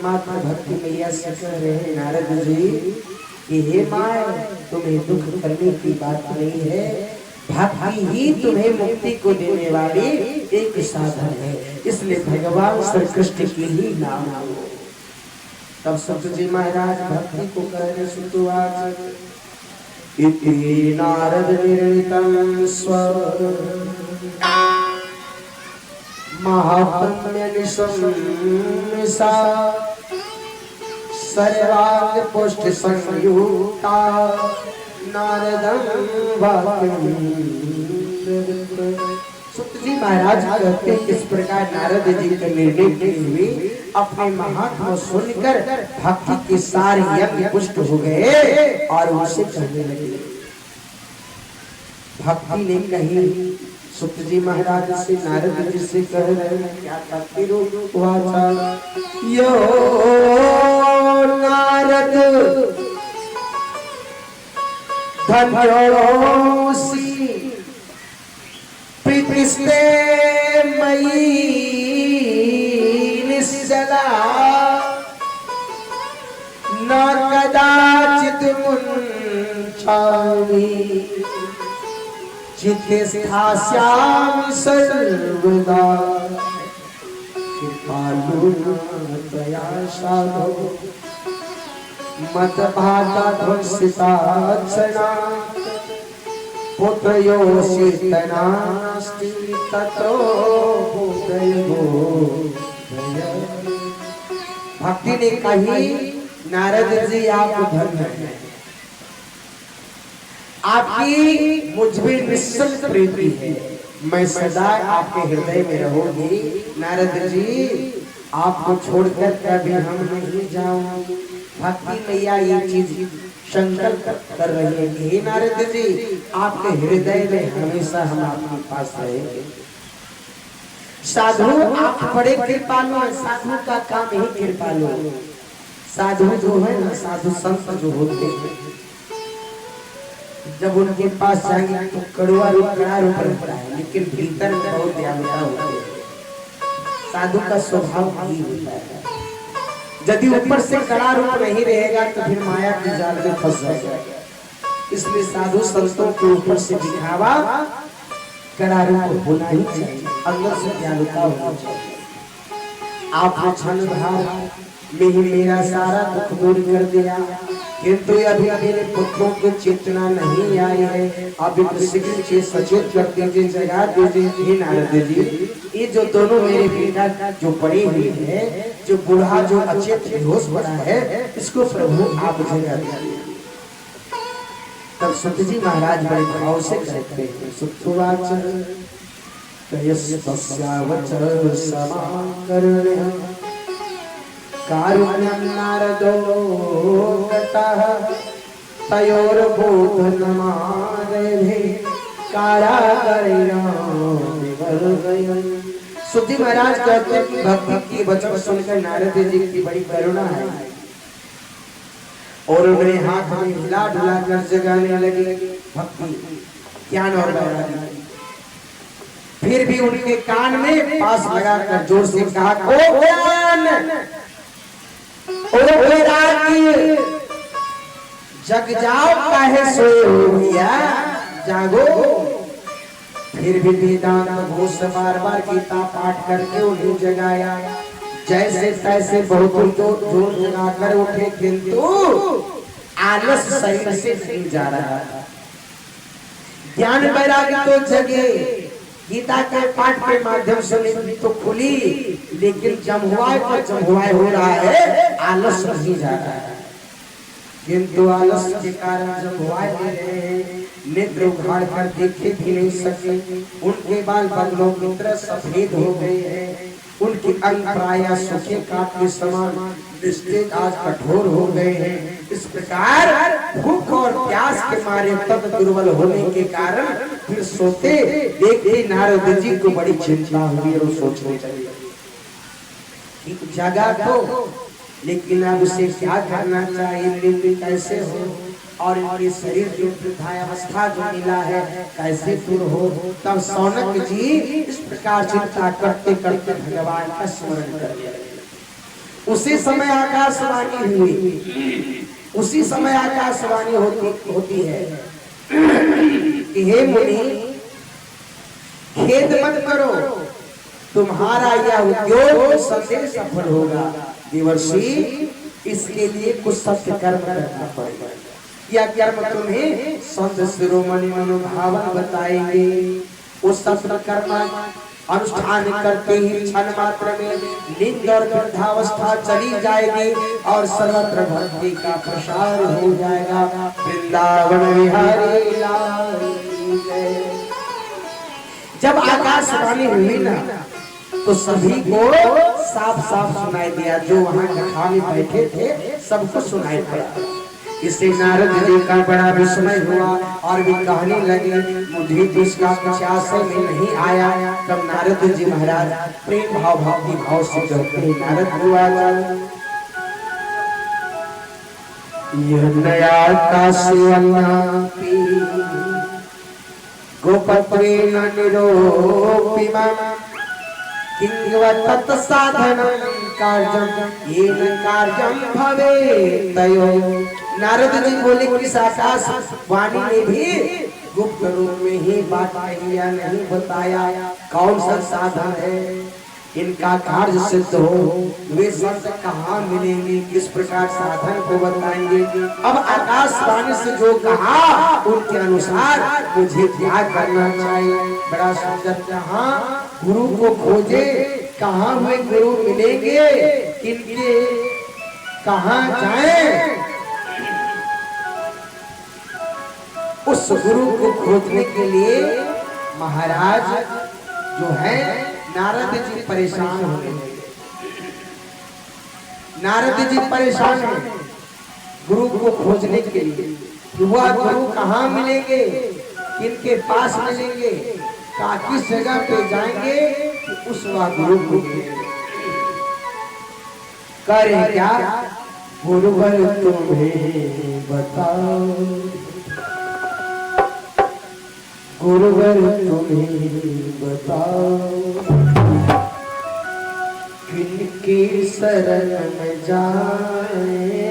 माता भक्ति मैया से कह रहे हैं नारद जी कि हे माँ, तुम्हें दुख करने की बात नहीं है, भक्ति ही तुम्हें मुक्ति को देने वाली एक साधन है। इसलिए भगवान श्री कृष्ण की ही नाम लो। तब सुत जी महाराज भक्ति को कह रहे सुतुवाच इति नारद निर्णितं स्व महात्म्य निशंसा सर्वांग पुष्ट संयुक्ता नारदं वाक्यं। सुत जी महाराज कहते हैं इस प्रकार नारद जी के निर्णय हुए अपने महात्मा सुनकर भक्ति के सारे यज्ञ पुष्ट हो गए और उनसे कहने लगे। भक्ति ने कही सुत जी महाराज से नारद जी से कह रहे हैं क्या कहते वाचा यो नारद धन्योसी प्रीतिस्ते मयि निश्चला न कदाचित् मुञ्चामि चित्ते स्थास्यामि सर्वदा कृपालुना त्वया साधो मत भाता ध्वंसिता पुत्रयोषि तनास्ति ततो भूतयो। भक्ति ने कही नारद जी आप धन्य हैं, आपकी मुझ में निश्चल प्रीति है, मैं सदा आपके हृदय में रहूंगी। नारद जी आपको छोड़कर कभी हम नहीं जाऊंगी। भक्ति मैया ये चीज संकल्प कर रही है कि हे नारद जी आपके हृदय में हमेशा हम आपके पास रहेंगे। साधु आप बड़े कृपालु हैं, साधु का काम ही कृपालु। साधु जो है ना, साधु संत जो होते हैं जब उनके पास जाएंगे तो कड़वा रूप कड़ा रूप रहता है, लेकिन भीतर में बहुत दयालुता होती है। साधु का स्वभाव ही होता है। यदि ऊपर से कड़ा रूप नहीं रहेगा तो फिर माया की जाल में फंस जाएगा। इसलिए साधु संतों के ऊपर से दिखावा कड़ा रूप होना ही चाहिए, अंदर से दयालुता होना चाहिए। आपने क्षण भाव में ही मेरा सारा दुख दूर कर दिया, किंतु अभी मेरे पुत्रों को चेतना नहीं आई है। अभी शीघ्र सचेत कर दीजिए, जगा दीजिए। हे नारद जी ये जो दोनों मेरे बेटा जो पड़ी हुई है, जो बूढ़ा जो अचेत बेहोश पड़ा है, इसको प्रभु आप जगा दीजिए। तब सुत जी महाराज बड़े भाव से कहते हैं सुतवाच तस्यावच समाकर्ण्य कारुण्यं नारदो गतः तयोर्बोधनमारेभे कारागारिणो विवर्गयन्। सुत जी महाराज कहते हैं कि भक्ति की वचन सुनकर नारद जी की बड़ी करुणा है और उन्हें हाथ में हिला डुला कर जगाने लगे भक्ति ज्ञान और वैराग्य। फिर भी उनके कान में पास लगाकर जोर से कहा ओ ज्ञान ओ वैराग्य जग जाओ काहे सोए भैया जागो। फिर भी वेदांत घोष बार बार गीता पाठ करके उन्हें जगाया। जैसे तैसे बहुत तो जोर लगाकर उठे, किंतु आलस शरीर से नहीं जा रहा। ज्ञान वैराग्य तो जगे, गीता के पाठ के माध्यम से नींद तो खुली, लेकिन जमुआए पर जमुआए हो रहा है, आलस नहीं जा रहा है। किंतु आलस के कारण जमुआए ले रहे हैं, नेत्र उघाड़ कर देखे भी नहीं सके। उनके बाल बगलों की तरह सफेद हो गए हैं, उनके अंग प्राय सूखे काट के समान, दृष्टि आज कठोर हो गए हैं। इस प्रकार भूख और प्यास के मारे तब दुर्बल होने के कारण फिर सोते देखते नारद जी को बड़ी चिंता हुई और सोचने लगे जगा तो, लेकिन अब उसे क्या करना चाहिए, कैसे हो, और इनके शरीर की वृद्धावस्था जो मिला है कैसे दूर हो। तब सौनक जी इस प्रकार चिंता करते करते भगवान का स्मरण कर लिया। उसी समय आकाशवाणी हुई, उसी समय आकाशवाणी होती है कि हे मुनि खेद मत करो, तुम्हारा यह उद्योग सदैव सफल होगा। देवर्षि इसके लिए कुछ सत्य कर्म करना पड़ेगा। यह कर्म तुम्हें संत शिरोमणि मनोभावन बताएंगे। उस सत्य कर्म अनुष्ठान करते ही क्षण मात्र में निंद और वृद्धावस्था चली जाएगी और सर्वत्र भक्ति का प्रसार हो जाएगा। वृंदावन बिहारी लाल की जय। जब आकाशवाणी हुई ना तो सभी को साफ साफ सुनाई दिया। जो वहां कथा में बैठे थे सबको सुनाई पड़ा। इससे नारद जी का बड़ा विस्मय हुआ और भी कहने लगे मुझे तो इसका कुछ आशय में नहीं आया। तब नारद जी महाराज प्रेम भाव भक्ति भाव से कहते हैं नारद हुआ यह नया काशी गोपत्रेण निरोपिमा किंवा तत्साधनं कार्यं येन कार्यं भवेत् तयो। नारद जी बोले कि आकाश वाणी ने भी गुप्त रूप में ही बात कही या नहीं बताया कौन सा साधन है इनका कार्य सिद्ध हो। वे संत कहाँ मिलेंगे, किस प्रकार साधन को बताएंगे। अब आकाशवाणी से जो कहा उनके अनुसार मुझे क्या करना चाहिए। बड़ा सुंदर। कहाँ गुरु को खोजे, कहाँ हुए गुरु मिलेंगे, इनके कहाँ जाएं। उस गुरु को खोजने के लिए महाराज जो है नारद जी परेशान होने लगे। नारद जी परेशान हैं गुरु को खोजने के लिए। वह गुरु कहाँ मिलेंगे, किनके पास मिलेंगे, किस जगह पे जाएंगे कि उस वह गुरु को मिलेंगे। करे क्या गुरुवर तुम्हें बताओ, गुरुवर तुम्हें बताओ किनके शरण में जाए।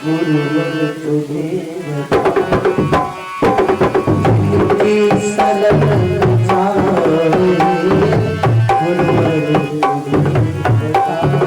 गुरुवर तुम्हें बताओ किनके शरण में जाए। गुरुवर तुम्हें बताओ।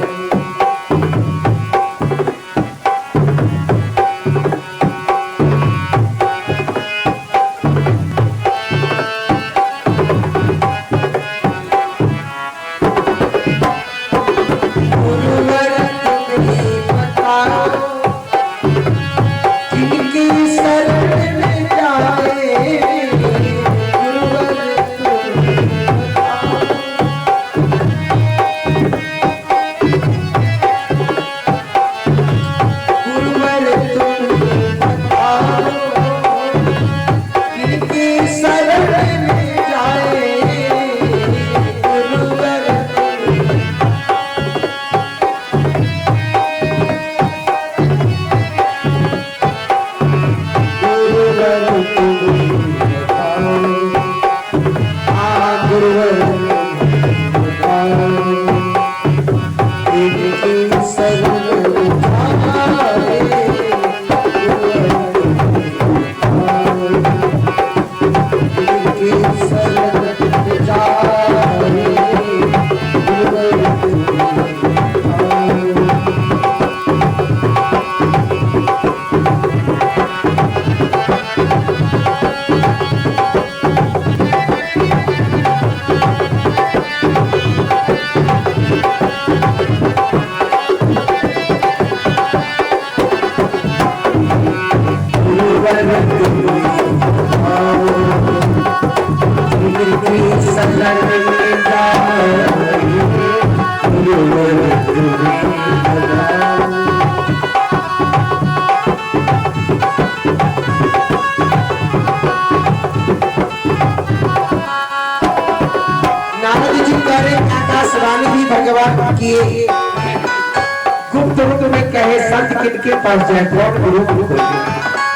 गुप्त रूप में कहे संत किनके पास जाए, कौन गुरु को खोजे।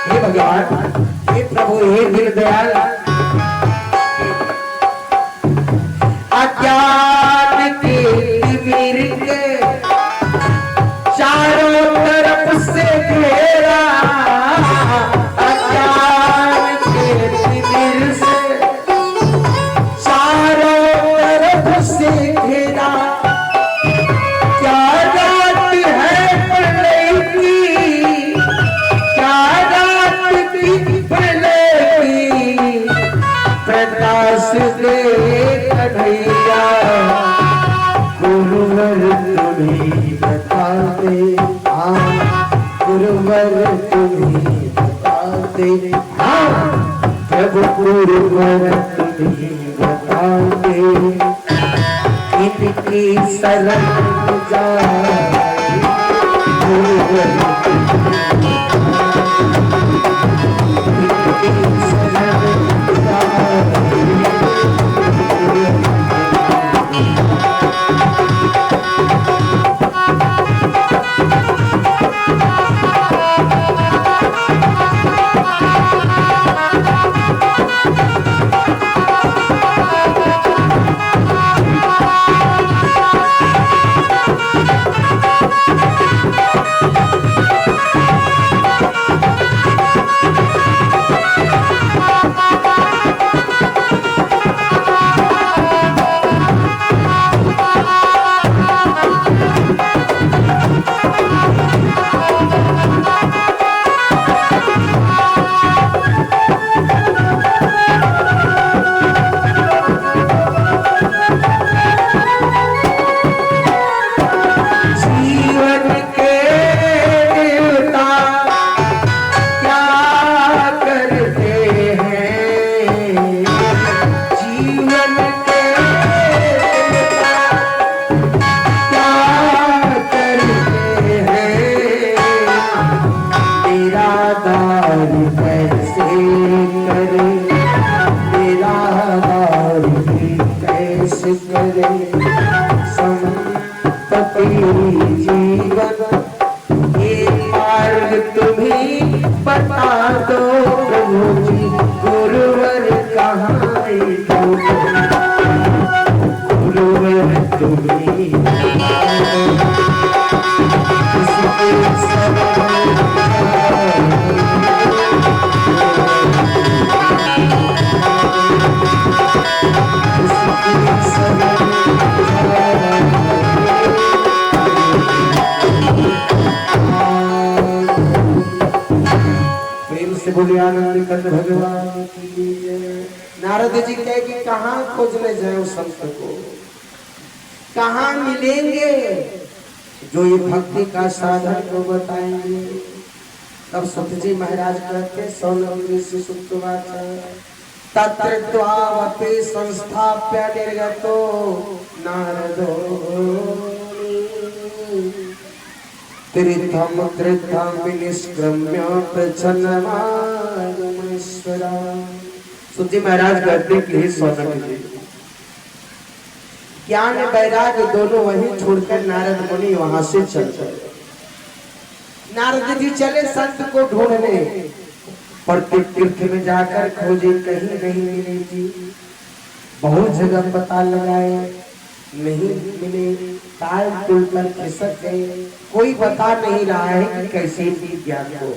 हे भगवान, हे प्रभु, हे दीन दयाल, अज्ञान के तिमिर के चारों तरफ से घेरा, अज्ञान के तिमिर से चारों तरफ से घेरा। क्या बात है पर नहीं गुरुवर तुम्हें बता दे, प्रभु गुरुवर तुम्हें बता दे, इनकी शरण जाए गुरुवर इनकी शरण जाए। आनंद कंद भगवान की जय। नारद जी कहे कि कहाँ खोजने जाए उस संत को, कहाँ मिलेंगे जो ये भक्ति का साधन को बताएंगे। तब सुत जी महाराज कहते सौनक सुतवाचा तत्र त्वावपि संस्थाप्य निर्गतो नारदो तीर्थम तीर्थम विनिष्क्रम्य प्रच्छन्नमानमेश्वरा। सुत जी महाराज कहते कि हे सौनक जी, ज्ञान वैराग दोनों वहीं छोड़कर नारद मुनि वहां से चल चले। नारद जी चले संत को ढूंढने, पर तीर्थ में जाकर खोजे कहीं नहीं मिले जी। बहुत जगह पता लगाए नहीं मिले, ताल तुल कर खिसक गए, कोई बता नहीं रहा है कि कैसे भी ज्ञान को।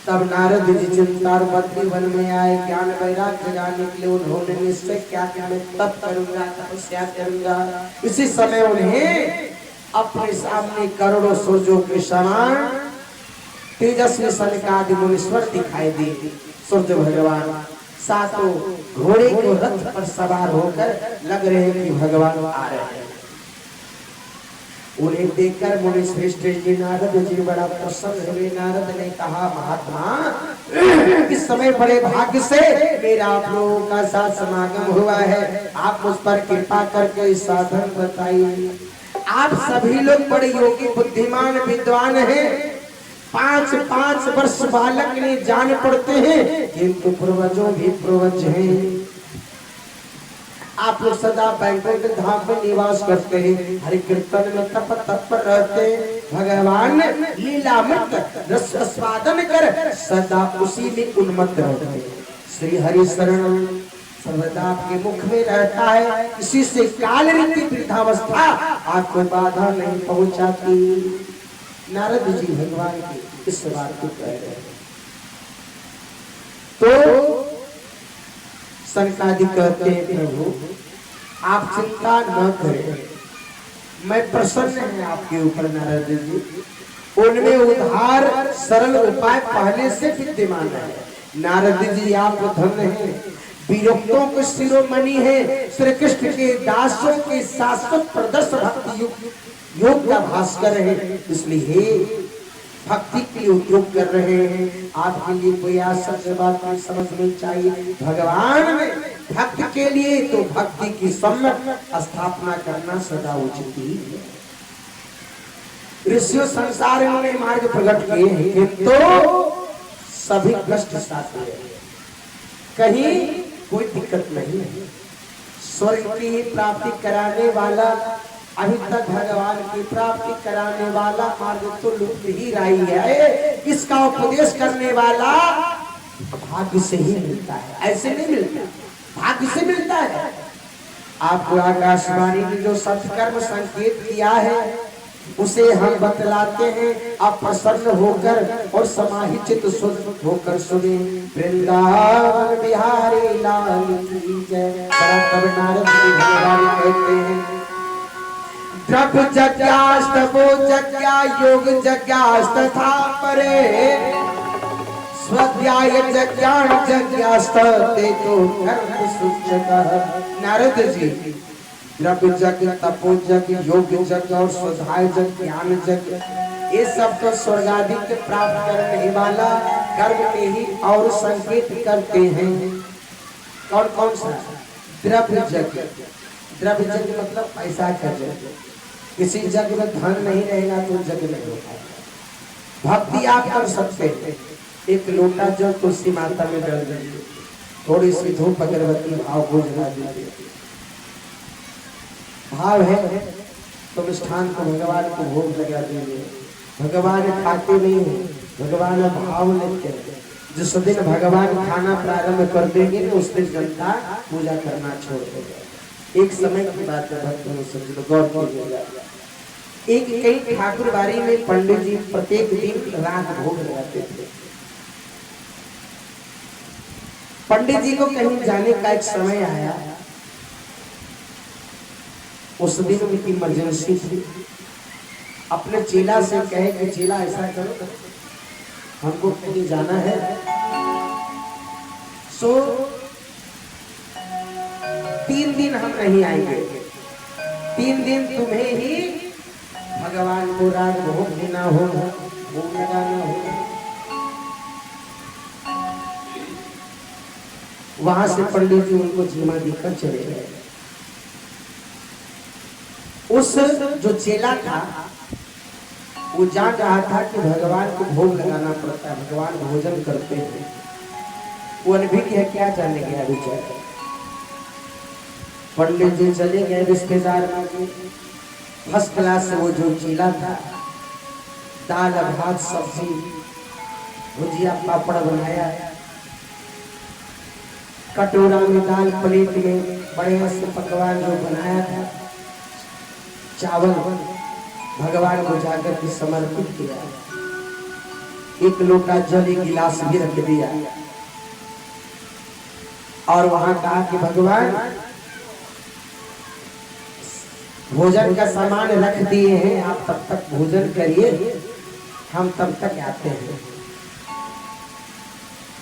तब नारद जी चिंता बद्री वन में आए, ज्ञान वैराग जगाने के लिए उन्होंने निश्चय क्या कि मैं तप करूंगा, तपस्या करूंगा। इसी समय उन्हें अपने सामने करोड़ों सूर्यों के समान तेजस्वी सनकादि मुनीश्वर दिखाई दिए। सूर्य भगवान सातों घोड़े को रथ पर सवार होकर लग रहे हैं कि भगवान आ रहे हैं। उन्हें देखकर मुनि श्रेष्ठ जी नारद जी बड़ा प्रसन्न हुए। नारद ने कहा महात्मा, इस समय बड़े भाग्य से मेरा आप लोगों का साथ समागम हुआ है, आप मुझ पर कृपा करके इस साधन बताइए। आप सभी लोग बड़े योगी बुद्धिमान विद्वान हैं, 5-5 वर्ष बालक ने जान पड़ते हैं, किंतु पूर्वजों भी पूर्वज हैं। आप लोग सदा वैकुंठ धाम में निवास करते हैं, हरि कीर्तन में तप तत्पर रहते हैं, भगवान लीलामृत रस आस्वादन कर सदा उसी में उन्मत्त रहते हैं। श्री हरि शरण सर्वदा आपके मुख में रहता है, इसी से काल रीति वृद्धावस्था आपको बाधा नहीं पहुंचाती। नारद जी भगवान की इस बात को कह रहे हैं। तो सनकादि कहते हैं प्रभु आप चिंता न करें, मैं प्रसन्न है आपके ऊपर नारद जी। उनमें उद्धार सरल उपाय पहले से विद्यमान है। नारद जी आप धन्य हैं, वीरोक्तों के शिरोमणि है, श्री कृष्ण के दासों के शाश्वत प्रदर्श भक्ति युक्त योग का भास्कर है, इसलिए भक्ति के लिए उपयोग कर रहे हैं। आपके लिए कोई आश्चर्य बात नहीं समझनी चाहिए। भगवान में भक्त के लिए तो भक्ति की सम्यक स्थापना करना सदा उचित ही है। ऋषियों संसार में मार्ग प्रकट किए हैं, तो सभी कष्ट साथ है, कहीं कोई दिक्कत नहीं है। स्वर्ग की प्राप्ति कराने वाला, अभी तक भगवान की प्राप्ति कराने वाला मार्ग तो लुप्त ही रही है। इसका उपदेश करने वाला भाग्य से ही मिलता है, ऐसे नहीं मिलता, भाग्य से मिलता है। आपको आकाशवाणी ने जो सत्कर्म संकेत किया है उसे हम बतलाते हैं। आप प्रसन्न होकर और समाहित होकर सुने। वृंदावन बिहारी लाल की जय। तब नारद जी भगवान कहते हैं, द्रव्य जज्ञास्तपो जज्ञा योग जज्ञास्तथा परे, स्वाध्याय जज्ञान जज्ञास्ते तो कर्म सूचक। नारद जी, द्रव्य जग, तपो जग, योग जग और स्वाध्याय जग, ज्ञान जग, ये सब तो स्वर्ग आदि के प्राप्त करने वाला कर्म के ही और संकेत करते हैं। कौन कौन सा? द्रव्य जग। द्रव्य जग मतलब पैसा का जग। किसी जग में धन नहीं रहेगा तो जग नहीं होगा। भक्ति आप कर सकते हैं। एक लोटा जल तुलसी माता में डाल दीजिए, थोड़ी सी धूप अगरबत्ती भाव भोज लगा दीजिए। भाव है तो मिष्ठान को भगवान को भोग लगा दीजिए। भगवान खाते नहीं है, भगवान भाव लेते हैं। जिस दिन भगवान खाना प्रारंभ कर देंगे तो उस दिन जनता पूजा करना छोड़ देगा। एक समय की बात है, भक्तों ने समझ लो, गौर कीजिएगा। एक कई ठाकुर बाड़ी में पंडित जी प्रत्येक दिन रात भोग लगाते थे। पंडित जी को कहीं जाने का एक समय आया। उस दिन उनकी इमरजेंसी थी। अपने चेला से कहे कि चेला ऐसा करो, हमको कहीं जाना है। सो 3 दिन हम नहीं आएंगे, 3 दिन तुम्हें ही भगवान को राग भोग देना हो, भोग लगाना हो। वहां से पंडित जी उनको जीमा देकर चले गए। उस जो चेला था वो जान रहा था कि भगवान को भोग लगाना पड़ता है, भगवान भोजन करते हैं। वो अनभिज्ञ है, क्या जाने गया बेचारा। पंडित जी चले गए रिश्तेदार में। फर्स्ट क्लास से वो जो चेला था, दाल भात सब्जी भुजिया पापड़ बनाया, कटोरा में दाल, प्लेट में बढ़िया से पकवान जो बनाया था, चावल भगवान को जाकर के समर्पित किया। एक लोटा जल, एक गिलास भी रख दिया और वहां कहा कि भगवान भोजन का सामान रख दिए हैं, आप तब तक भोजन करिए, हम तब तक आते हैं।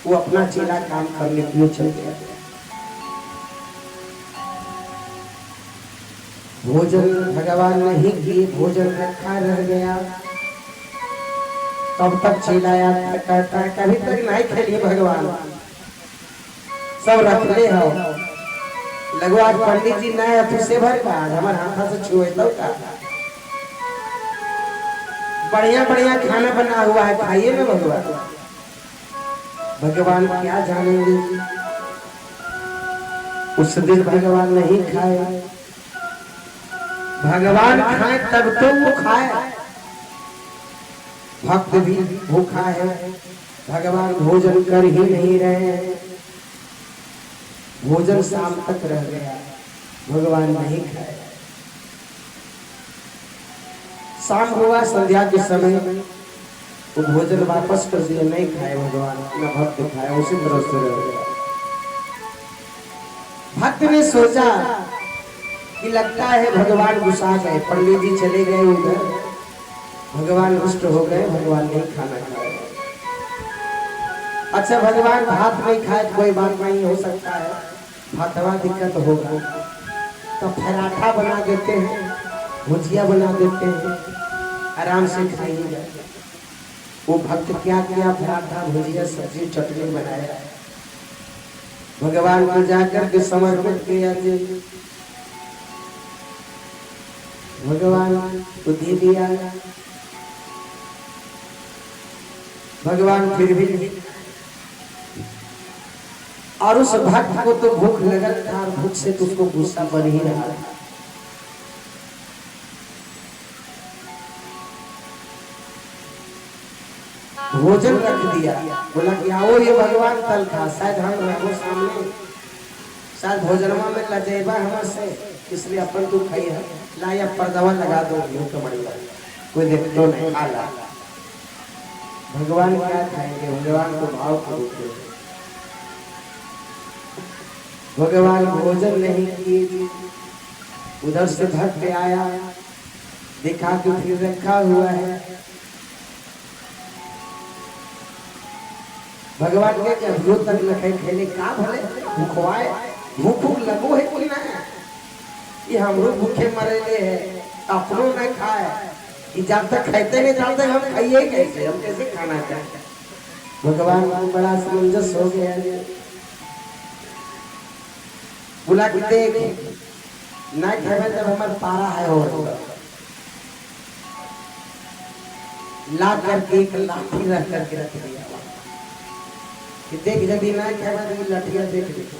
वो अपना चेला काम करने के लिए चल गया। भोजन भगवान नहीं किए, भोजन रखा रह गया। तब तक चेला कहता है कभी तक नहीं खेलिए भगवान, सब रख ले हो। लगो आज पंडित जी नए अथु से भर का आज हमारे हाथ से छुए तो का बढ़िया बढ़िया खाना बना हुआ है, खाइए ना भगवान। भगवान क्या जानेंगे। उस दिन भगवान नहीं खाए, भगवान खाए तब तो वो खाए। भक्त भी भूखा है, भगवान भोजन कर ही नहीं रहे हैं। भोजन शाम तक रह गया, भगवान नहीं खाए। शाम हुआ, संध्या के समय वो भोजन वापस कर दिया, नहीं खाए भगवान, अपना भक्त खाया, उसी तरह से रह गया। भक्त ने सोचा कि लगता है भगवान गुस्सा गए। पंडित जी चले गए उधर, भगवान रुष्ट हो गए, भगवान नहीं खाना खाए। अच्छा भगवान भात नहीं खाए, कोई बात नहीं, हो सकता है भातवा दिक्कत होगा तो पराठा बना देते हैं, भुजिया बना देते हैं, आराम से खाइएगा। वो भक्त क्या क्या पराठा भुजिया सब्जी चटनी बनाया, भगवान को जाकर के समर्पित किया जी, भगवान को दे दिया। भगवान फिर भी, और उस भक्त को तो भूख लगा था, भूख से तो उसको गुस्सा बन ही रहा था। भोजन रख दिया, बोला कि आओ ये भगवान कल खा, शायद हम रहो सामने, शायद भोजनमा में लजेबा हमसे, इसलिए अपन तू खाई है, ला या पर्दावा लगा दो यूं कमड़ी, कोई देख तो नहीं खा ला। भगवान क्या खाएंगे, भगवान को भाव करोगे। भगवान भोजन नहीं किए, उधर से भक्त आया, देखा कि फिर रखा हुआ है। भगवान के अभियो तक न खाए, खेले का भले भूखवाए, भूख लगो है कोई ना, ये हम लोग भूखे मरेले है, अपनों न खाए, जब तक खाते नहीं जाते हम खाइए कैसे, हम कैसे खाना चाहते। भगवान को बड़ा समंजस हो गया, बोला कि देख ना खेवे जब हमारे पारा है हो, ला करके एक लाठी रख करके रख दिया कि देख जब ना खेवे तो लाठियां देख देखो।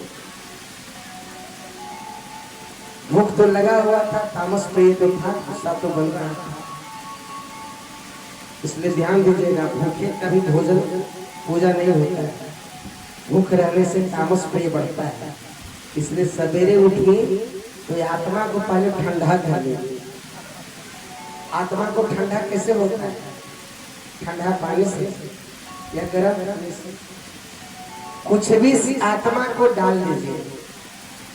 भूख तो लगा हुआ था, तामस पे तो था, गुस्सा तो बन रहा था, इसलिए ध्यान दीजिएगा, भूखे कभी भोजन पूजा नहीं होता है, भूख रहने से तामस पे बढ़ता है। इसलिए सवेरे उठिए तो आत्मा को पहले ठंडा कर लीजिए। आत्मा को ठंडा कैसे होता है, ठंडा पानी से या गर्म पानी से, कुछ भी आत्मा को डाल दीजिए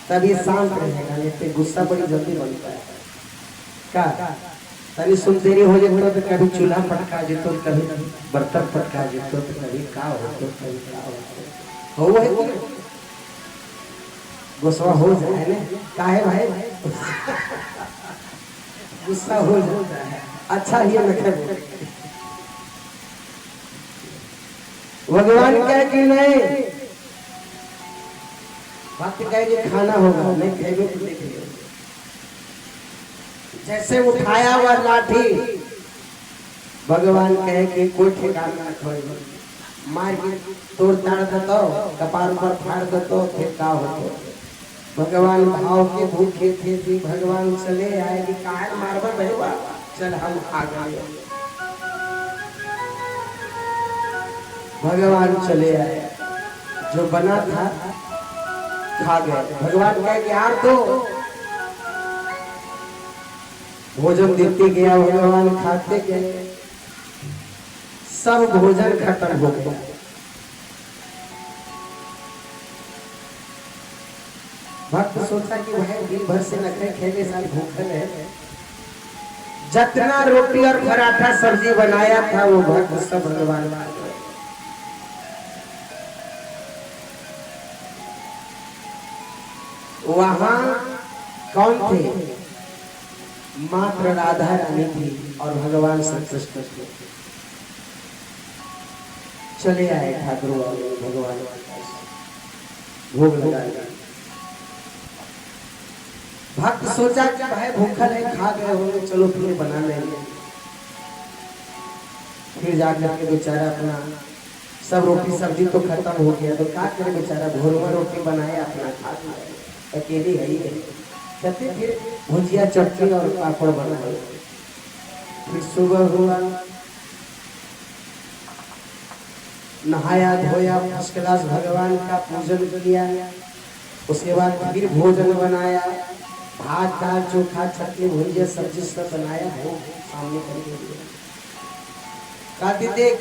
तभी शांत रहेगा, नहीं तो गुस्सा बड़ी जल्दी बनता है। क्या तभी सुनते नहीं हो जाए तो कभी चूल्हा पटका जेतो, कभी बर्तन पटका जेतो, तो कभी का हो तो कभी का हो है गुस्सा हो जाए ना, काहे भाई गुस्सा हो जाता है, अच्छा ही न। भगवान कहे कि नहीं, भक्त कहे खाना होगा, नहीं कहेंगे तो देखिए। जैसे उठाया हुआ लाठी, भगवान कहे कि कोई ठिकाना न, मार के तोड़ ताड़ देता, कपार पर फाड़ देता, फिर का होता। भगवान भाव के भूखे थे जी, भगवान चले आए कि काहे मारबा भैया, चल हम आ गए। भगवान चले आए, जो बना था खा गए। भगवान कहे कि यार तो भोजन देते गया, भगवान खाते गए, सब भोजन खत्म हो गया। भक्त सोचा कि भाई दिन भर से नखरे खेले, साल भूखल है, जितना रोटी और पराठा सब्जी बनाया था वो भक्त सब भगवान खा गए। वहां कौन थे, मात्र राधा रानी थी और भगवान श्री कृष्ण थे। चले आए ठाकुर भगवान भोग लगा लिया। भक्त सोचा कि भाई भूखल है, खा गए होंगे, चलो फिर बना लेंगे। फिर जाकर के बेचारा अपना सब रोटी सब्जी तो खत्म हो गया, तो क्या करे बेचारा, भोरवा रोटी बनाया अपना खा लिया, अकेले है ही कहते। फिर भुजिया चटनी और पापड़ बनाए। फिर सुबह हुआ, नहाया धोया, फर्स्ट क्लास भगवान का पूजन किया। उसके बाद फिर भोजन बनाया, भात दाल चोखा चटनी भुजिया सब्जी सब बनाया हो सामने करके दिया। कहती देख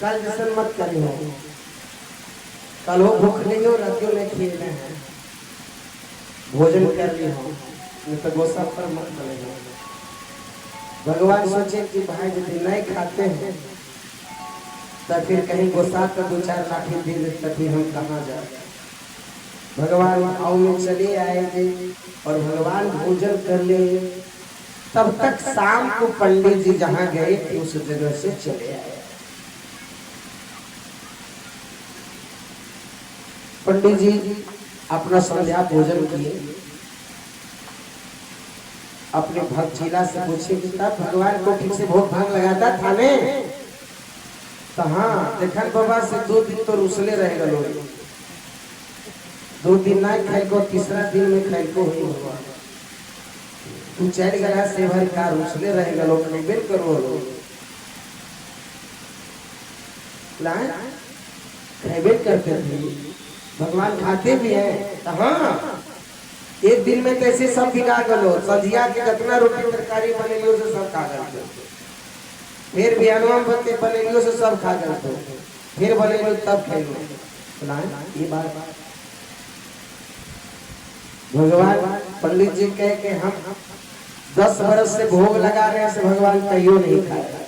कल जैसे मत करे हो, कल हो भूख नहीं हो, रातियों में खेलना है, भोजन कर ली हो, नहीं तो गोसा पर मत बने हो। भगवान सोचे कि भाई यदि नहीं खाते हैं तो फिर कहीं गोसा का दो चार लाठी दे दे, तभी हम कहाँ जाए। भगवान भाव में चले आए थे और भगवान भोजन कर ले। तब तक शाम को पंडित जी जहां गए थे उस जगह से चले आए। पंडित जी अपना संध्या भोजन किए, अपने भक्तशीला से पूछे कि तब भगवान को ठीक से भोग भाग लगाता था ने? तो हाँ देखन बाबा से 2 दिन तो रुसले रह गलो, 2 दिन ना खाए को, तीसरा दिन में खाए को हुई भगवान तू 4 गिलास से भर का रुसले रह गलो बेर करो लाए खाए करते थे भगवान, खाते भी हैं। तो हाँ एक दिन में कैसे सब बिगा गलो, संधिया के कितना रोटी तरकारी बनेलियो से सब खा गए, फिर बिहानवा बनते बनेलियो से सब खा गए, फिर बनेलियो तब खाइलो। ये बात भगवान पंडित जी कहे कि हम 10 बरस से भोग लगा रहे हैं से भगवान कहियो नहीं खाया,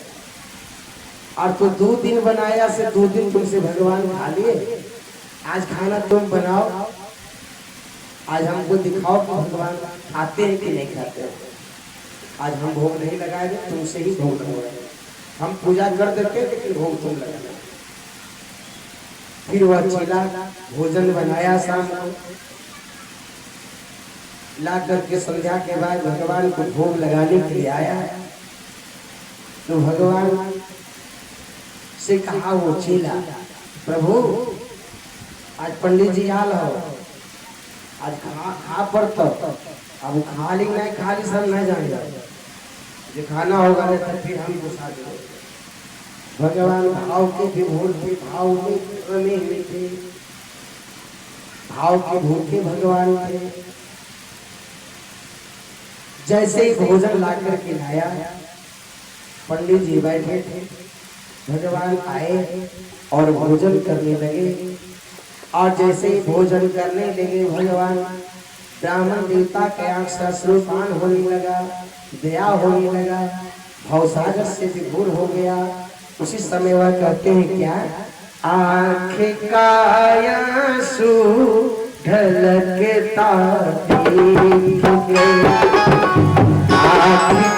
और तो 2 दिन बनाया से 2 दिन तुमसे भगवान खा लिए। आज खाना तुम बनाओ, आज हमको दिखाओ कि भगवान खाते हैं कि नहीं खाते हैं। आज हम भोग नहीं लगाएंगे, तुमसे ही भोग लगाएंगे, हम पूजा कर देते लेकिन भोग तुम लगाना। फिर वह चीला भोजन बनाया, शाम को ला करके संध्या के बाद भगवान को भोग लगाने के लिए आया। तो भगवान से कहा वो चीला, प्रभु आज पंडित जी आल हो, आज खा पर तो अब खाली नहीं, खाली सब नहीं जाने जो खाना होगा नहीं तो फिर हम घुसा दे। भगवान भाव के विभोर के भाव में रमे हुए थे, भाव के भूखे भगवान थे। जैसे ही भोजन ला करके लाया, पंडित जी बैठे थे, भगवान आए और भोजन करने लगे। और जैसे ही भोजन करने लगे भगवान, ब्राह्मण देवता के आंख से अश्रुपान होने लगा, दया होने लगा, भवसागर से विभोर हो गया। उसी समय वह कहते हैं क्या, आँख का आंसू ढलकता देख के, आँख